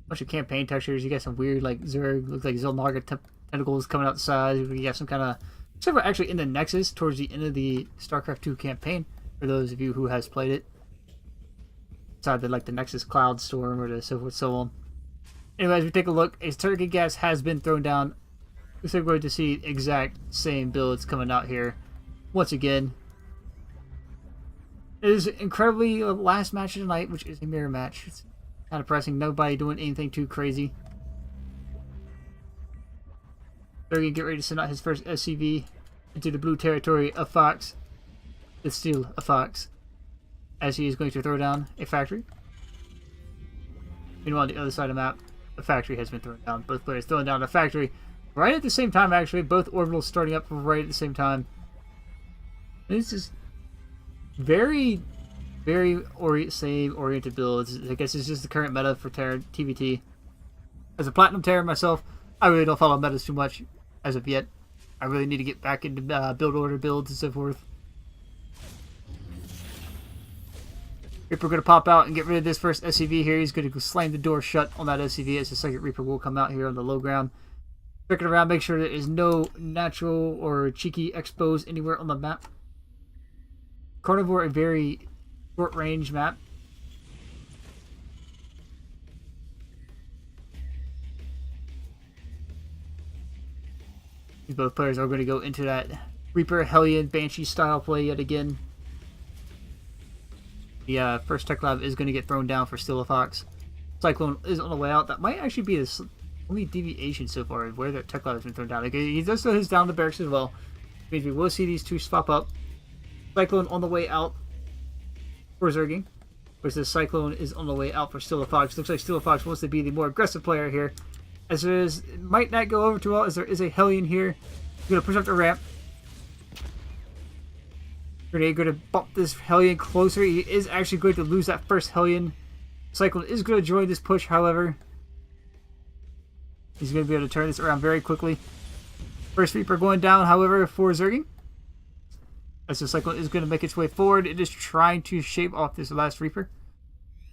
bunch of campaign textures. You got some weird, like, Zerg, looks like Zilnaga tentacles coming out the sides. You got some kind of, except for actually in the Nexus towards the end of the StarCraft 2 campaign. For those of you who has played it, inside the, like, the Nexus Cloud Storm or the so forth so on. Anyways, we take a look. A target gas has been thrown down. Looks like we're going to see exact same builds coming out here once again. It is incredibly last match of the night, which is a mirror match. It's kind of pressing. Nobody doing anything too crazy. They're going to get ready to send out his first SCV into the blue territory of Fox. It's still a Fox, as he is going to throw down a factory. Meanwhile, on the other side of the map, a factory has been thrown down. Both players throwing down a factory right at the same time, actually. Both orbitals starting up right at the same time. This is very, very same oriented builds. I guess it's just the current meta for Terran TVT. As a Platinum Terran myself, I really don't follow metas too much as of yet. I really need to get back into build order builds and so forth. Reaper going to pop out and get rid of this first SCV here. He's going to slam the door shut on that SCV as the second Reaper will come out here on the low ground. Checking around, make sure there is no natural or cheeky expos anywhere on the map. Carnivore, a very short range map. These both players are going to go into that Reaper, Hellion, Banshee style play yet again. The first Tech Lab is going to get thrown down for still a Fox. Cyclone is on the way out. That might actually be the only deviation so far of where that Tech Lab has been thrown down. Okay, he does throw his down the barracks as well. Which means we will see these two swap up. Cyclone on the way out for Zerging. Whereas the Cyclone is on the way out for Still a Fox. Looks like Still a Fox wants to be the more aggressive player here. As there is, it might not go over too well as there is a Hellion here. He's going to push up the ramp. Grenade going to bump this Hellion closer. He is actually going to lose that first Hellion. Cyclone is going to join this push, however. He's going to be able to turn this around very quickly. First Reaper going down, however, for Zerging. As the Cyclone is going to make its way forward, it is trying to shave off this last Reaper.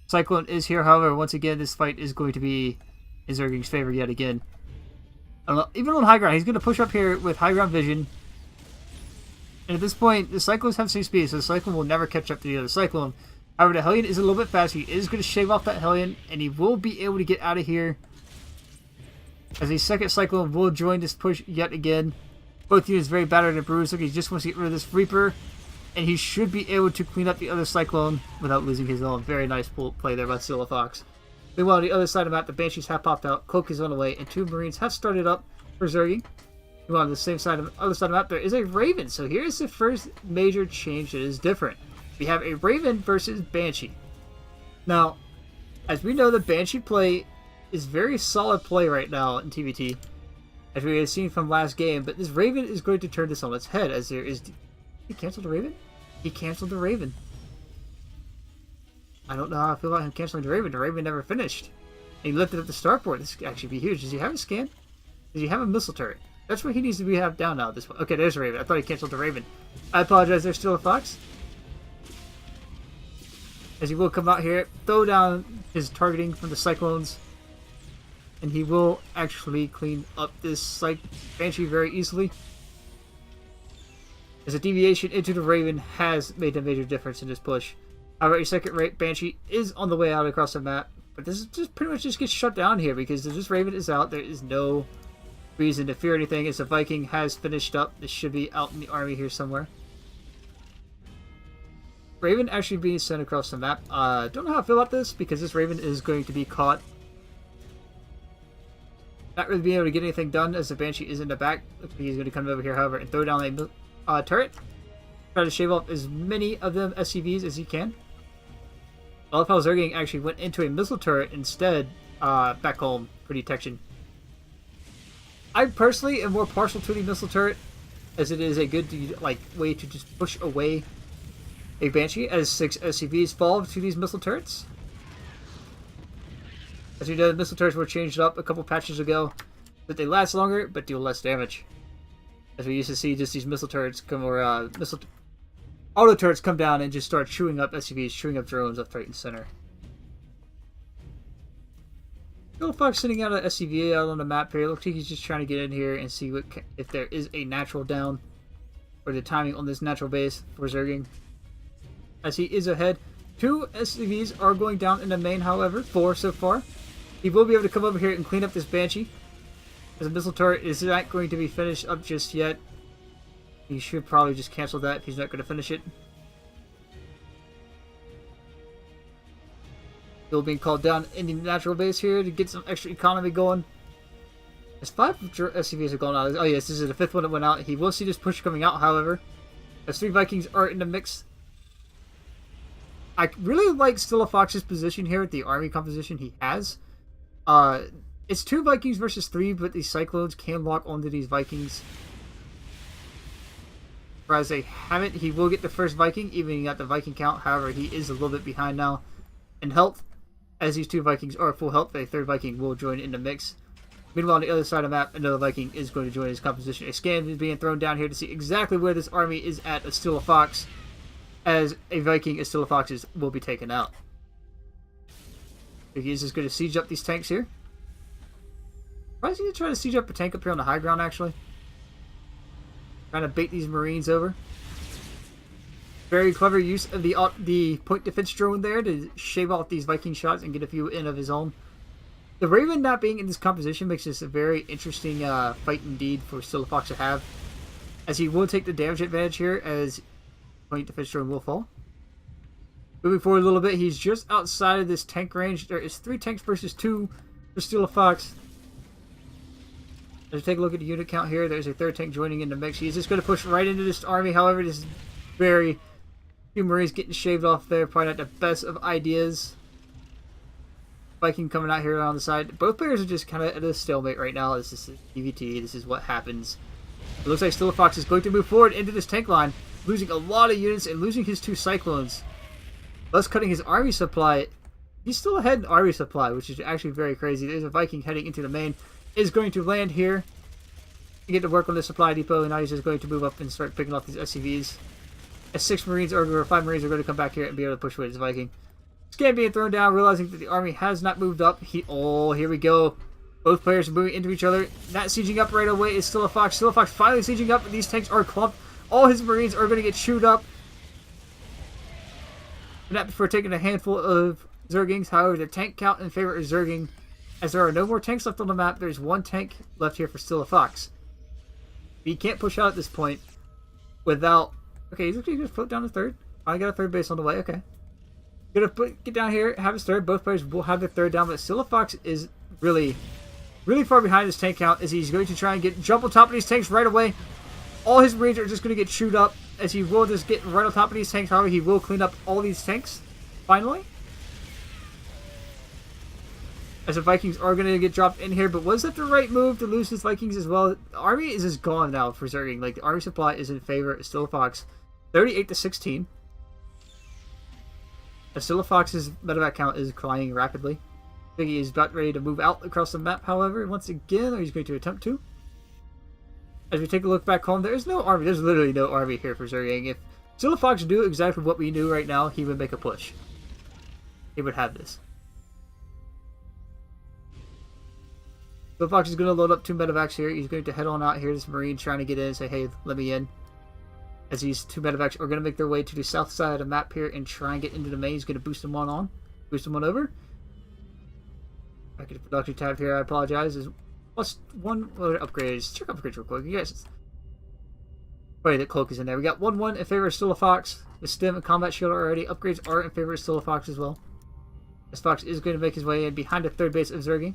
Cyclone is here, however, once again, this fight is going to be in Zerging's favor yet again. Even on high ground, he's going to push up here with high ground vision. And at this point, the Cyclones have the same speed, so the Cyclone will never catch up to the other Cyclone. However, the Hellion is a little bit faster. He is going to shave off that Hellion, and he will be able to get out of here. As a second Cyclone will join this push yet again. Both units very battered and bruised. Look, he just wants to get rid of this Reaper. And he should be able to clean up the other Cyclone without losing his own. Very nice play there by Steel Fox. Meanwhile, on the other side of the map, the Banshees have popped out. Cloak is on the way, and 2 Marines have started up for Zerging. Meanwhile, on the same side of the other side of the map, there is a Raven. So here's the first major change that is different. We have a Raven versus Banshee. Now, as we know, the Banshee play is very solid play right now in TVT, as we have seen from last game. But this Raven is going to turn this on its head, as there is... He canceled the Raven? He canceled the Raven. I don't know how I feel about him canceling the Raven. The Raven never finished. And he lifted up the starport. This could actually be huge. Does he have a scan? Does he have a missile turret? That's what he needs to have down now at this point. Okay, there's a Raven. I thought he canceled the Raven. I apologize. There's still a Fox. As he will come out here, throw down his targeting from the Cyclones. And he will actually clean up this Banshee very easily. As a deviation into the Raven has made a major difference in this push. However, a second Banshee is on the way out across the map. But this is just pretty much just gets shut down here because if this Raven is out, there is no reason to fear anything as the Viking has finished up. This should be out in the army here somewhere. Raven actually being sent across the map. Don't know how I feel about this because this Raven is going to be caught. Not really being able to get anything done as the Banshee is in the back. Looks like he's going to come over here, however, and throw down a turret. Try to shave off as many of them SCVs as he can. I love how Zerging actually went into a missile turret instead back home for detection. I personally am more partial to the missile turret, as it is a good way to just push away a Banshee as 6 SCVs fall to these missile turrets. As we know, the missile turrets were changed up a couple patches ago, that they last longer but deal less damage. As we used to see just these missile turrets come, or auto turrets come down and just start chewing up SCVs, chewing up drones left, right, and center. Little Fox sitting out an SCV out on the map here. Looks like he's just trying to get in here and see if there is a natural down, or the timing on this natural base for Zerging. As he is ahead. 2 SCVs are going down in the main, however. 4 so far. He will be able to come over here and clean up this Banshee. As a missile turret is not going to be finished up just yet. He should probably just cancel that if he's not going to finish it. Still being called down in the natural base here to get some extra economy going. There's 5 SCVs are going out. Oh yes, this is the 5th one that went out. He will see this push coming out, however. As 3 Vikings are in the mix. I really like Stilla Fox's position here at the army composition he has. It's 2 Vikings versus 3, but these Cyclones can lock onto these Vikings. Whereas they haven't, he will get the first Viking, evening out the Viking count. However, he is a little bit behind now in health. As these 2 Vikings are full health, a 3rd Viking will join in the mix. Meanwhile, on the other side of the map, another Viking is going to join his composition. A scan is being thrown down here to see exactly where this army is at Stilla Fox. As a Viking, Stilla Foxes will be taken out. He is just going to siege up these tanks here. Why is he trying to siege up a tank up here on the high ground, actually? Trying to bait these Marines over. Very clever use of the point defense drone there to shave off these Viking shots and get a few in of his own. The Raven not being in this composition makes this a very interesting fight indeed for Stilla Fox to have. As he will take the damage advantage here as point defense drone will fall. Moving forward a little bit, he's just outside of this tank range. There is 3 tanks versus 2 for Stilla Fox. Let's take a look at the unit count here. There's a 3rd tank joining in the mix. He's just going to push right into this army. However, this is very few Marines getting shaved off there. Probably not the best of ideas. Viking coming out here on the side. Both players are just kind of at a stalemate right now. This is PvT. This is what happens. It looks like Stilla Fox is going to move forward into this tank line, losing a lot of units and losing his 2 Cyclones. Thus cutting his army supply. He's still ahead in army supply, which is actually very crazy. There's a Viking heading into the main. Is going to land here and get to work on the supply depot, and now he's just going to move up and start picking off these SCVs. As 6 Marines or 5 Marines are going to come back here and be able to push away this Viking. Scan being thrown down, realizing that the army has not moved up. Here we go. Both players are moving into each other. Not sieging up right away is Still a Fox. Still a Fox finally sieging up, and these tanks are clumped. All his Marines are going to get chewed up. Not before taking a handful of Zergings. However, the tank count in favor of Zerging, as there are no more tanks left on the map. There's one tank left here for Still a Fox. He can't push out at this point without... Okay, he's actually going to put down a third. I got a third base on the way. Okay. Get down here, have his third. Both players will have their third down, but Still a Fox is really far behind his tank count, as he's going to try and jump on top of these tanks right away. All his Marines are just going to get chewed up, as he will just get right on top of these tanks. However, he will clean up all these tanks, finally. As the Vikings are going to get dropped in here, but was that the right move to lose his Vikings as well? The army is just gone now for Zerging. Like, the army supply is in favor of Still a Fox. 38-16. Still a Fox's medevac count is declining rapidly. I think he is about ready to move out across the map, however, once again, or he's going to attempt to. As we take a look back home, there is no army. There's literally no army here for Zerging. If Still a Fox knew exactly what we knew right now, he would make a push. He would have this. Still a Fox is going to load up 2 medevacs here. He's going to head on out here. This Marine trying to get in and say, hey, let me in. As these 2 medevacs are going to make their way to the south side of the map here and try and get into the main. He's going to boost them on. Boost them on over. I get a production tab here. I apologize. Is plus 1 upgrades. Check upgrades real quick. You guys. Wait, that cloak is in there. We got 1-1 in favor of Still a Fox. The stim and combat shield already. Upgrades are in favor of Still a Fox as well. This Fox is going to make his way in behind the third base of Zerging.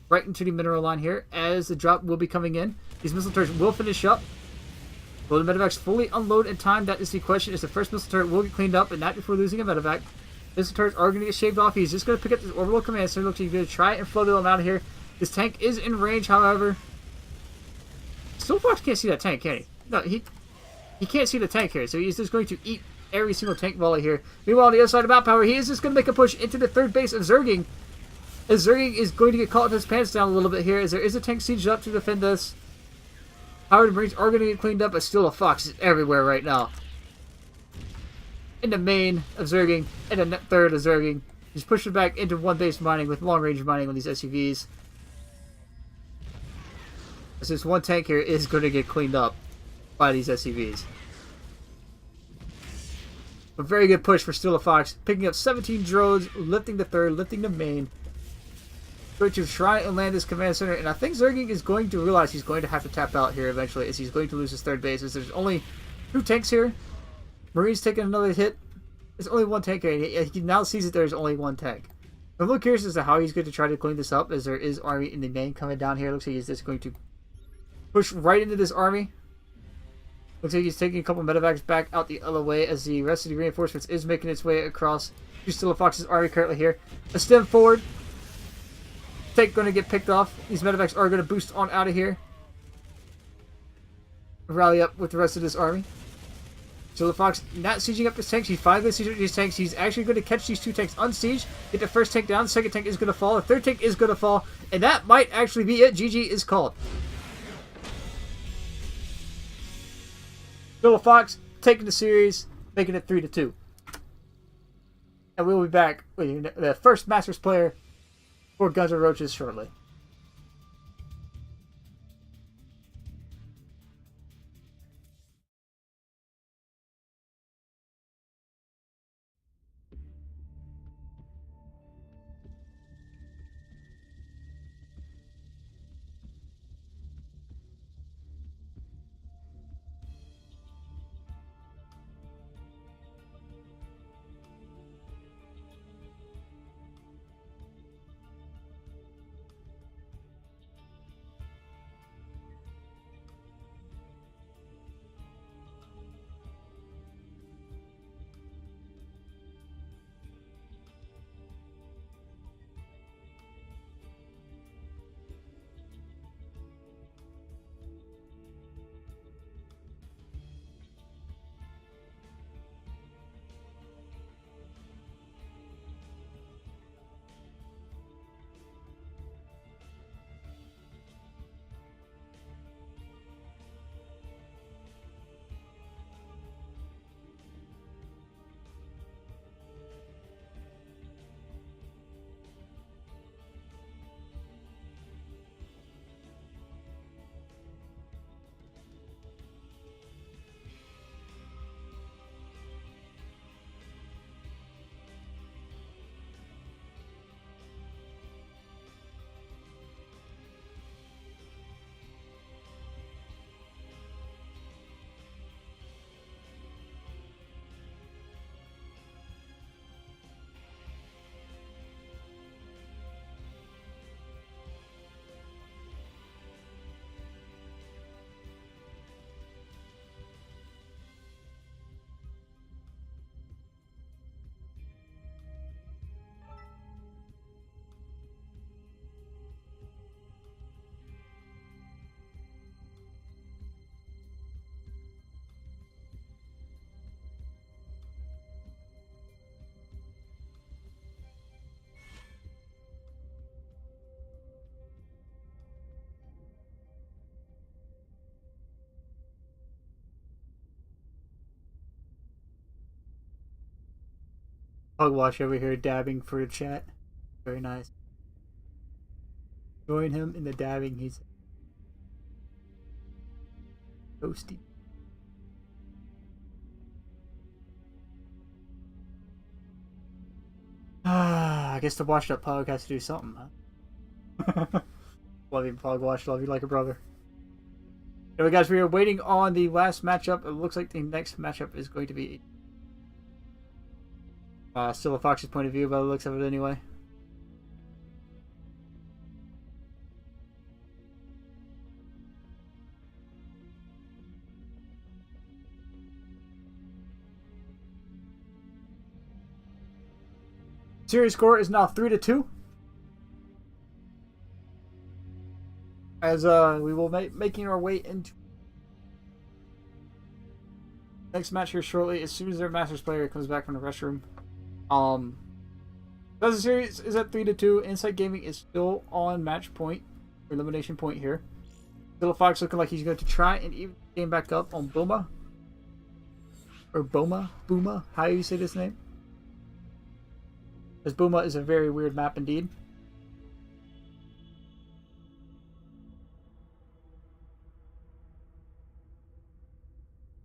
Right into the mineral line here. As the drop will be coming in. These missile turrets will finish up. Will the medevacs fully unload in time? That is the question. Is the first missile turret will get cleaned up, and not before losing a medevac. Missile turrets are going to get shaved off. He's just going to pick up this orbital command center. Looks like he's going to try and float them out of here. This tank is in range, however. Still Fox can't see that tank, can he? No, he can't see the tank here, so he's just going to eat every single tank volley here. Meanwhile, on the other side of map power, he is just going to make a push into the third base of Zerging. As Zerging is going to get caught with his pants down a little bit here, as there is a tank sieged up to defend this. However, the Marines are going to get cleaned up, but Still a Fox is everywhere right now. In the main of Zerging, and the third of Zerging. He's pushing back into one base mining with long range mining on these SUVs. As this one tank here is going to get cleaned up by these SUVs. A very good push for Still a Fox, picking up 17 drones, lifting the third, lifting the main. Going to try and land this command center, and I think Zerging is going to realize he's going to have to tap out here eventually, as he's going to lose his third base. As there's only 2 tanks here. Marines taking another hit. There's only 1 tank here. He now sees that there's only 1 tank. I'm a little curious as to how he's going to try to clean this up, as there is army in the main coming down here. Looks like he's just going to push right into this army. Looks like he's taking a couple medevacs back out the other way, as the rest of the reinforcements is making its way across to Still a Fox's army currently here. A stem forward. Tank going to get picked off. These medevacs are going to boost on out of here. Rally up with the rest of this army. So the Fox not sieging up this tank. He's finally going to siege up these tanks. He's actually going to catch these 2 tanks unsieged. Get the first tank down. The second tank is going to fall. The third tank is going to fall. And that might actually be it. GG is called. Still a Fox taking the series, making it 3-2. And we'll be back with the first Masters player for Guns and Roaches shortly. Pugwash over here dabbing for a chat. Very nice. Join him in the dabbing. He's toasty. I guess the washed up pug has to do something, huh? Love you, Pugwash. Love you like a brother. Anyway, guys, we are waiting on the last matchup. It looks like the next matchup is going to be still a Fox's point of view by the looks of it anyway. Series score is now 3-2. As we will making our way into next match here shortly, as soon as their Masters player comes back from the restroom. The series is at 3-2. Insight Gaming is still on match point, or elimination point here. Little Fox looking like he's going to try and even game back up on Boma. Or Boma, how do you say this name? Because Boma is a very weird map indeed.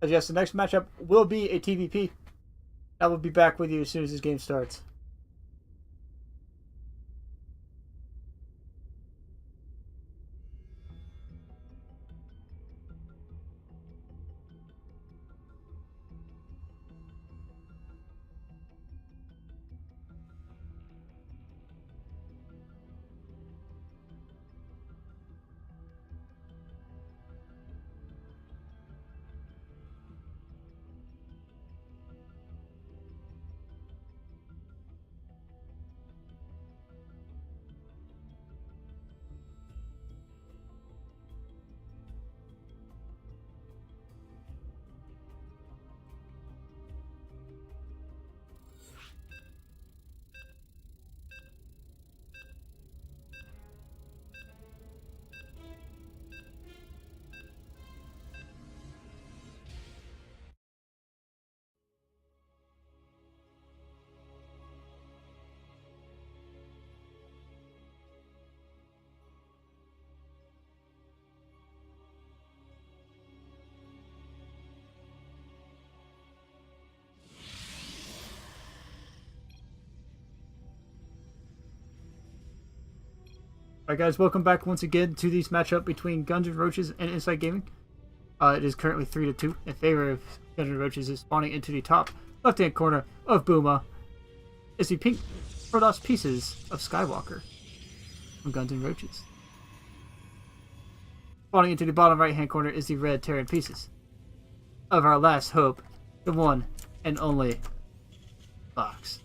As yes, the next matchup will be a TVP. I will be back with you as soon as this game starts. Alright guys, welcome back once again to this matchup between Guns and Roaches and Insight Gaming. It is currently 3-2 in favor of Guns and Roaches, is spawning into the top left-hand corner of Boma is the pink Protoss pieces of Skywalker from Guns and Roaches. Spawning into the bottom right-hand corner is the red Terran pieces of our last hope, the one and only Fox.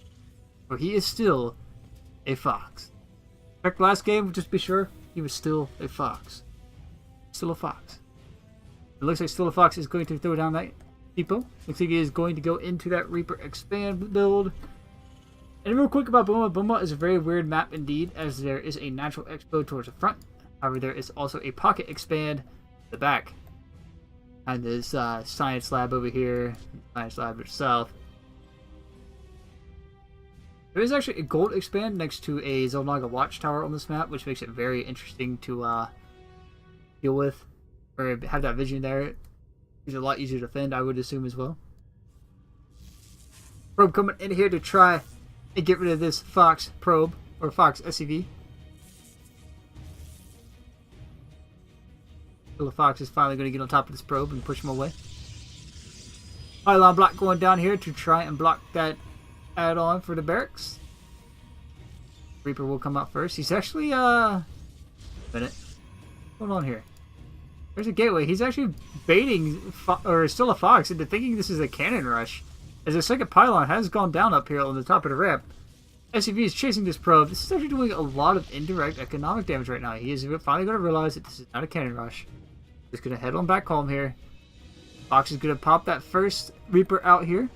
For he is still a Fox. Check the last game, just be sure he was still a Fox. Still a Fox. It looks like still a Fox is going to throw down that depot. Looks like he is going to go into that Reaper expand build. And real quick about Boma. Boma is a very weird map indeed, as there is a natural expo towards the front. However, there is also a pocket expand at the back. And this science lab over here, science lab itself. There is actually a gold expand next to a Zelnaga watchtower on this map, which makes it very interesting to deal with, or have that vision there. It's a lot easier to defend, I would assume, as well. Probe coming in here to try and get rid of this Fox probe, or Fox SCV. So the Fox is finally going to get on top of this probe and push him away. Pylon block going down here to try and block that add-on for the barracks. Reaper will come out first. He's actually minute. What's going on here? There's a gateway. He's actually baiting or still a Fox into thinking this is a cannon rush, as the second pylon has gone down up here on the top of the ramp. SCV is chasing this probe. This is actually doing a lot of indirect economic damage right now. He is finally going to realize that this is not a cannon rush. Just going to head on back home here. Fox is going to pop that first Reaper out here.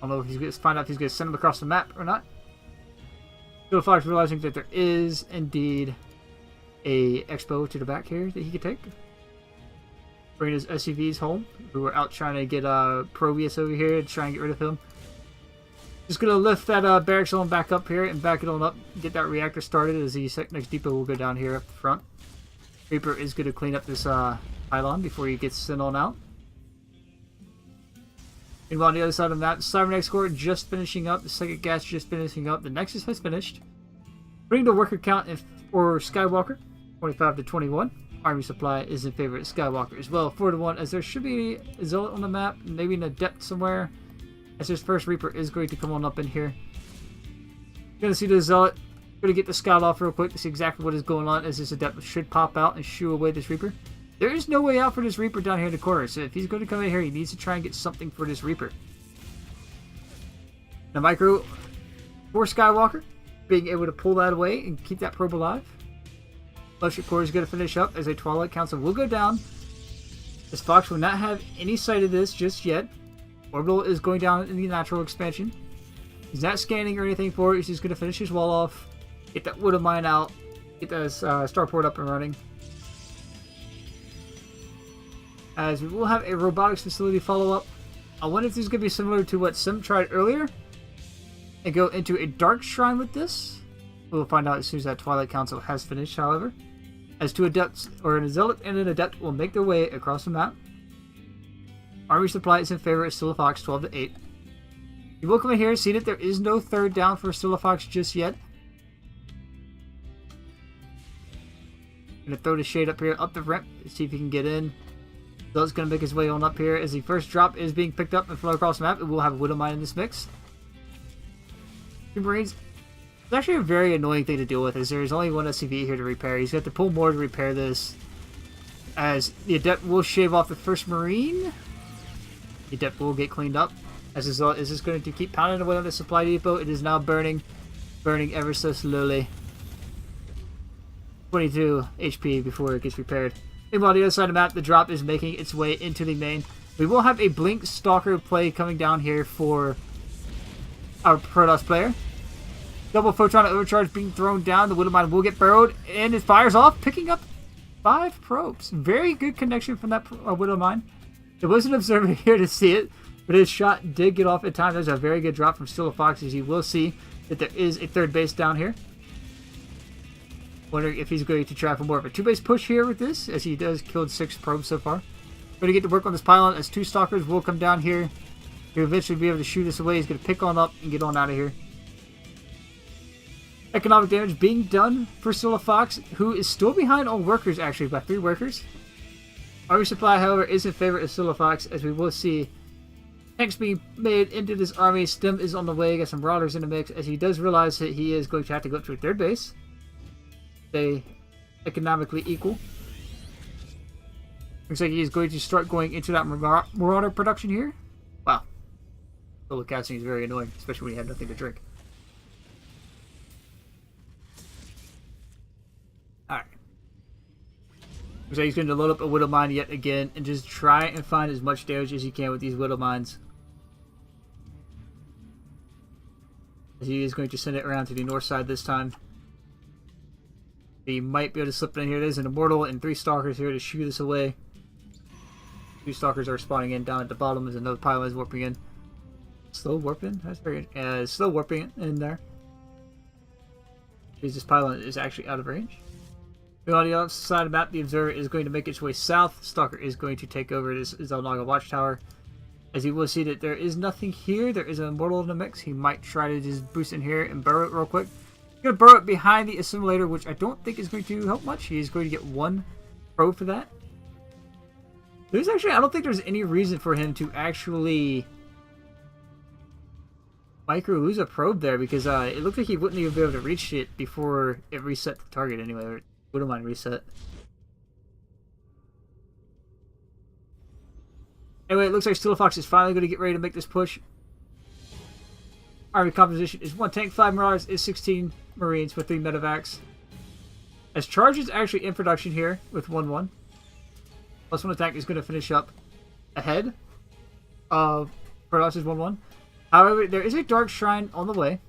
I don't know if he's going to find out if he's going to send him across the map or not. Still Fox realizing that there is indeed a expo to the back here that he could take. Bringing his SCVs home, who are out trying to get Proteus over here to try and get rid of him. Just gonna lift that barracks on back up here and back it on up. Get that reactor started as the next depot will go down here up front. Reaper is gonna clean up this pylon before he gets sent on out. Meanwhile, on the other side of the map, Cybernetic Core just finishing up. The second gas just finishing up. The Nexus has finished. Bring the worker count for Skywalker, 25 to 21. Army supply is in favor of Skywalker as well, 4 to 1, as there should be a Zealot on the map, maybe an Adept somewhere. As his first Reaper is going to come on up in here. Gonna see the Zealot. Gonna get the scout off real quick to see exactly what is going on, as this Adept should pop out and shoo away this Reaper. There is no way out for this Reaper down here in the corner, so if he's going to come in here, he needs to try and get something for this Reaper. Now, Micro for Skywalker, being able to pull that away and keep that probe alive. Electric Core is going to finish up as a Twilight Council will go down. This Fox will not have any sight of this just yet. Orbital is going down in the natural expansion. He's not scanning or anything for it. He's just going to finish his wall off. Get that Widow Mine out. Get that starport up and running. As we will have a robotics facility follow-up. I wonder if this is going to be similar to what Sim tried earlier. And go into a Dark Shrine with this. We'll find out as soon as that Twilight Council has finished, however. As two Adepts, or an Zealot and an Adept, will make their way across the map. Army supply is in favor of Silafox 12 to 8. You will come in here and see that there is no third down for Silafox just yet. Gonna throw the shade up here, up the ramp, see if he can get in. Zealot's gonna make his way on up here as the first drop is being picked up and flown across the map. And we'll have a Widow Mine in this mix. Two Marines. It's actually a very annoying thing to deal with, as there is only one SCV here to repair. He's got to pull more to repair this. As the Adept will shave off the first Marine. The Adept will get cleaned up. As a result, is this going to keep pounding away on the supply depot? It is now burning. Burning ever so slowly. 22 HP before it gets repaired. Meanwhile, the other side of the map, the drop is making its way into the main. We will have a Blink Stalker play coming down here for our Protoss player. Double Photon Overcharge being thrown down. The Widow Mine will get burrowed, and it fires off, picking up 5 probes. Very good connection from that Widow Mine. There was an observer here to see it, but his shot did get off in time. There's a very good drop from Silafox, as you will see that there is a third base down here. Wondering if he's going to try for more of a 2-base push here with this, as he does killed 6 probes so far. Going to get to work on this pylon, as 2 Stalkers will come down here. He'll eventually be able to shoot this away. He's going to pick on up and get on out of here. Economic damage being done for Silafox, who is still behind on workers, actually, by 3 workers. Army supply, however, is in favor of Silafox, as we will see tanks being made into this army. Stem is on the way. Got some Marauders in the mix, as he does realize that he is going to have to go up to a 3rd base. Stay economically equal. Looks like he is going to start going into that Marauder production here. Wow. Solo casting is very annoying, especially when you have nothing to drink. Alright. Looks like he's going to load up a Widow Mine yet again and just try and find as much damage as he can with these Widow Mines. As he is going to send it around to the north side this time. He might be able to slip in here. There's an Immortal and 3 Stalkers here to shoo this away. 2 Stalkers are spawning in down at the bottom as another pylon is warping in. Slow warping? That's very slow warping in there. Because this pylon is actually out of range. On the other side of the map, the Observer is going to make its way south. Stalker is going to take over this Zelnaga Watchtower. As you will see that there is nothing here. There is an Immortal in the mix. He might try to just boost in here and burrow it real quick. He's going to burrow it behind the Assimilator, which I don't think is going to help much. He is going to get 1 probe for that. There's actually, I don't think there's any reason for him to actually micro lose a probe there, because it looked like he wouldn't even be able to reach it before it reset the target anyway, or Widow Mine reset. Anyway, it looks like Silafox is finally going to get ready to make this push. Army composition is 1 tank, 5 Marauders, is 16 Marines with 3 medevacs. As Charge is actually in production here with 1-1. +1 attack is going to finish up ahead of Protoss 1-1. However, there is a Dark Shrine on the way.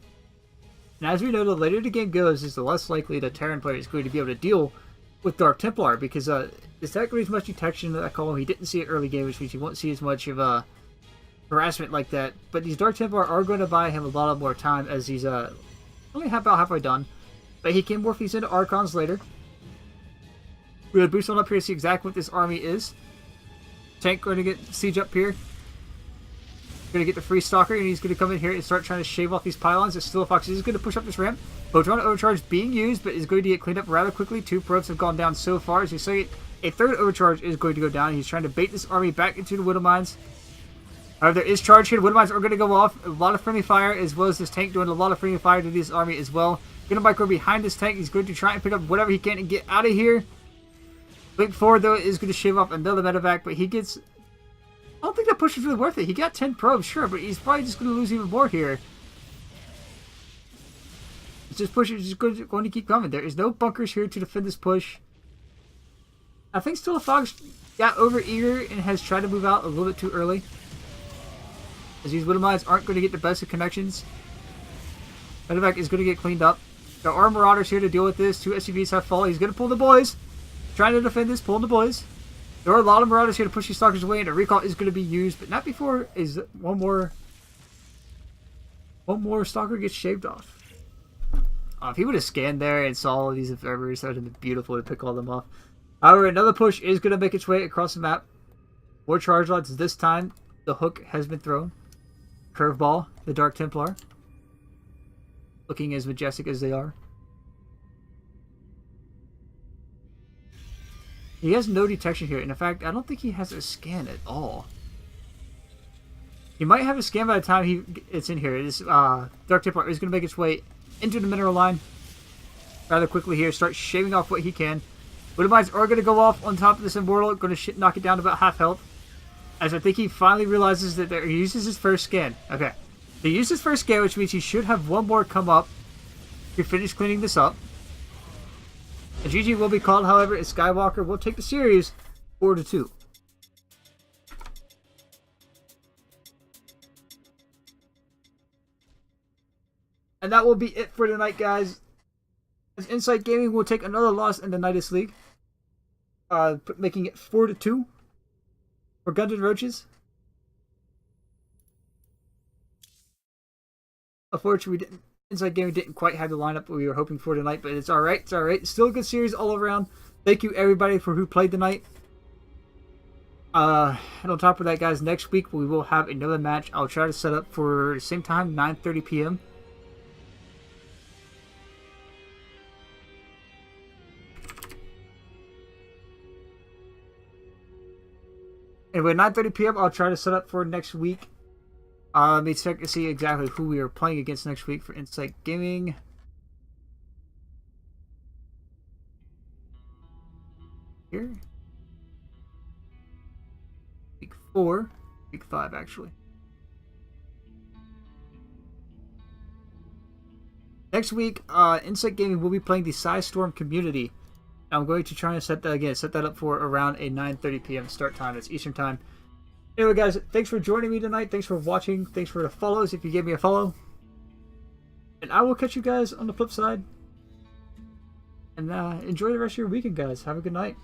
And as we know, the later the game goes, is the less likely the Terran player is going to be able to deal with Dark Templar, because it's not going to be as much detection in that column. He didn't see it early game, which means he won't see as much of harassment like that. But these Dark Templar are going to buy him a lot more time as he's only about halfway done. But he can morph these into Archons later. We're going to boost on up here to see exactly what this army is. Tank going to get siege up here. Going to get the free stalker, and he's going to come in here and start trying to shave off these pylons. It's still a Fox. He's going to push up this ramp. Photon overcharge being used, but is going to get cleaned up rather quickly. 2 probes have gone down so far. As you say, a 3rd overcharge is going to go down. He's trying to bait this army back into the Widow Mines. However, there is charge here. The Widow Mines are going to go off. A lot of friendly fire, as well as this tank doing a lot of friendly fire to this army as well. GnR go behind this tank. He's going to try and pick up whatever he can and get out of here. Blink forward, though, is going to shave off another medevac, but he gets... I don't think that push is really worth it. He got 10 probes, sure, but he's probably just going to lose even more here. It's just push is just going to keep coming. There is no bunkers here to defend this push. I think still a Fox got over eager and has tried to move out a little bit too early. As these Widow Mines aren't going to get the best of connections. Medevac is going to get cleaned up. There are Marauders here to deal with this. 2 SUVs have fallen. He's going to pull the boys. Trying to defend this, pulling the boys. There are a lot of Marauders here to push these Stalkers away, and a recall is going to be used, but not before is one more Stalker gets shaved off. If he would have scanned there and saw all of these observers, that would have been beautiful to pick all them off. However, another push is going to make its way across the map. 4 charge lots this time. The hook has been thrown. Curveball, the Dark Templar. Looking as majestic as they are. He has no detection here, and in fact, I don't think he has a scan at all. He might have a scan by the time it's in here. This Dark Templar is going to make its way into the mineral line rather quickly here. Start shaving off what he can. Widow Mines are going to go off on top of this Immortal. Going to knock it down to about half health. As I think he finally realizes that he uses his first scan. Okay. He used his first scan, which means he should have one more come up to finish cleaning this up. A GG will be called, however, as Skywalker will take the series 4-2. And that will be it for tonight, guys. As Insight Gaming will take another loss in the Nydus League, making it 4-2 for Guns and Roaches. Unfortunately, Insight Gaming didn't quite have the lineup we were hoping for tonight, but it's alright. It's alright. Still a good series all around. Thank you, everybody, for who played tonight. And on top of that, guys, next week we will have another match. I'll try to set up for the same time, 9:30 p.m. Anyway, 9:30 p.m. I'll try to set up for next week. Let me check to see exactly who we are playing against next week for Insight Gaming. Here. Week 4. Week 5, actually. Next week, Insight Gaming will be playing the Psystorm Community. I'm going to try and set that up for around a 9:30 p.m. start time. That's Eastern time. Anyway, guys, thanks for joining me tonight. Thanks for watching. Thanks for the follows if you gave me a follow. And I will catch you guys on the flip side. And enjoy the rest of your weekend, guys. Have a good night.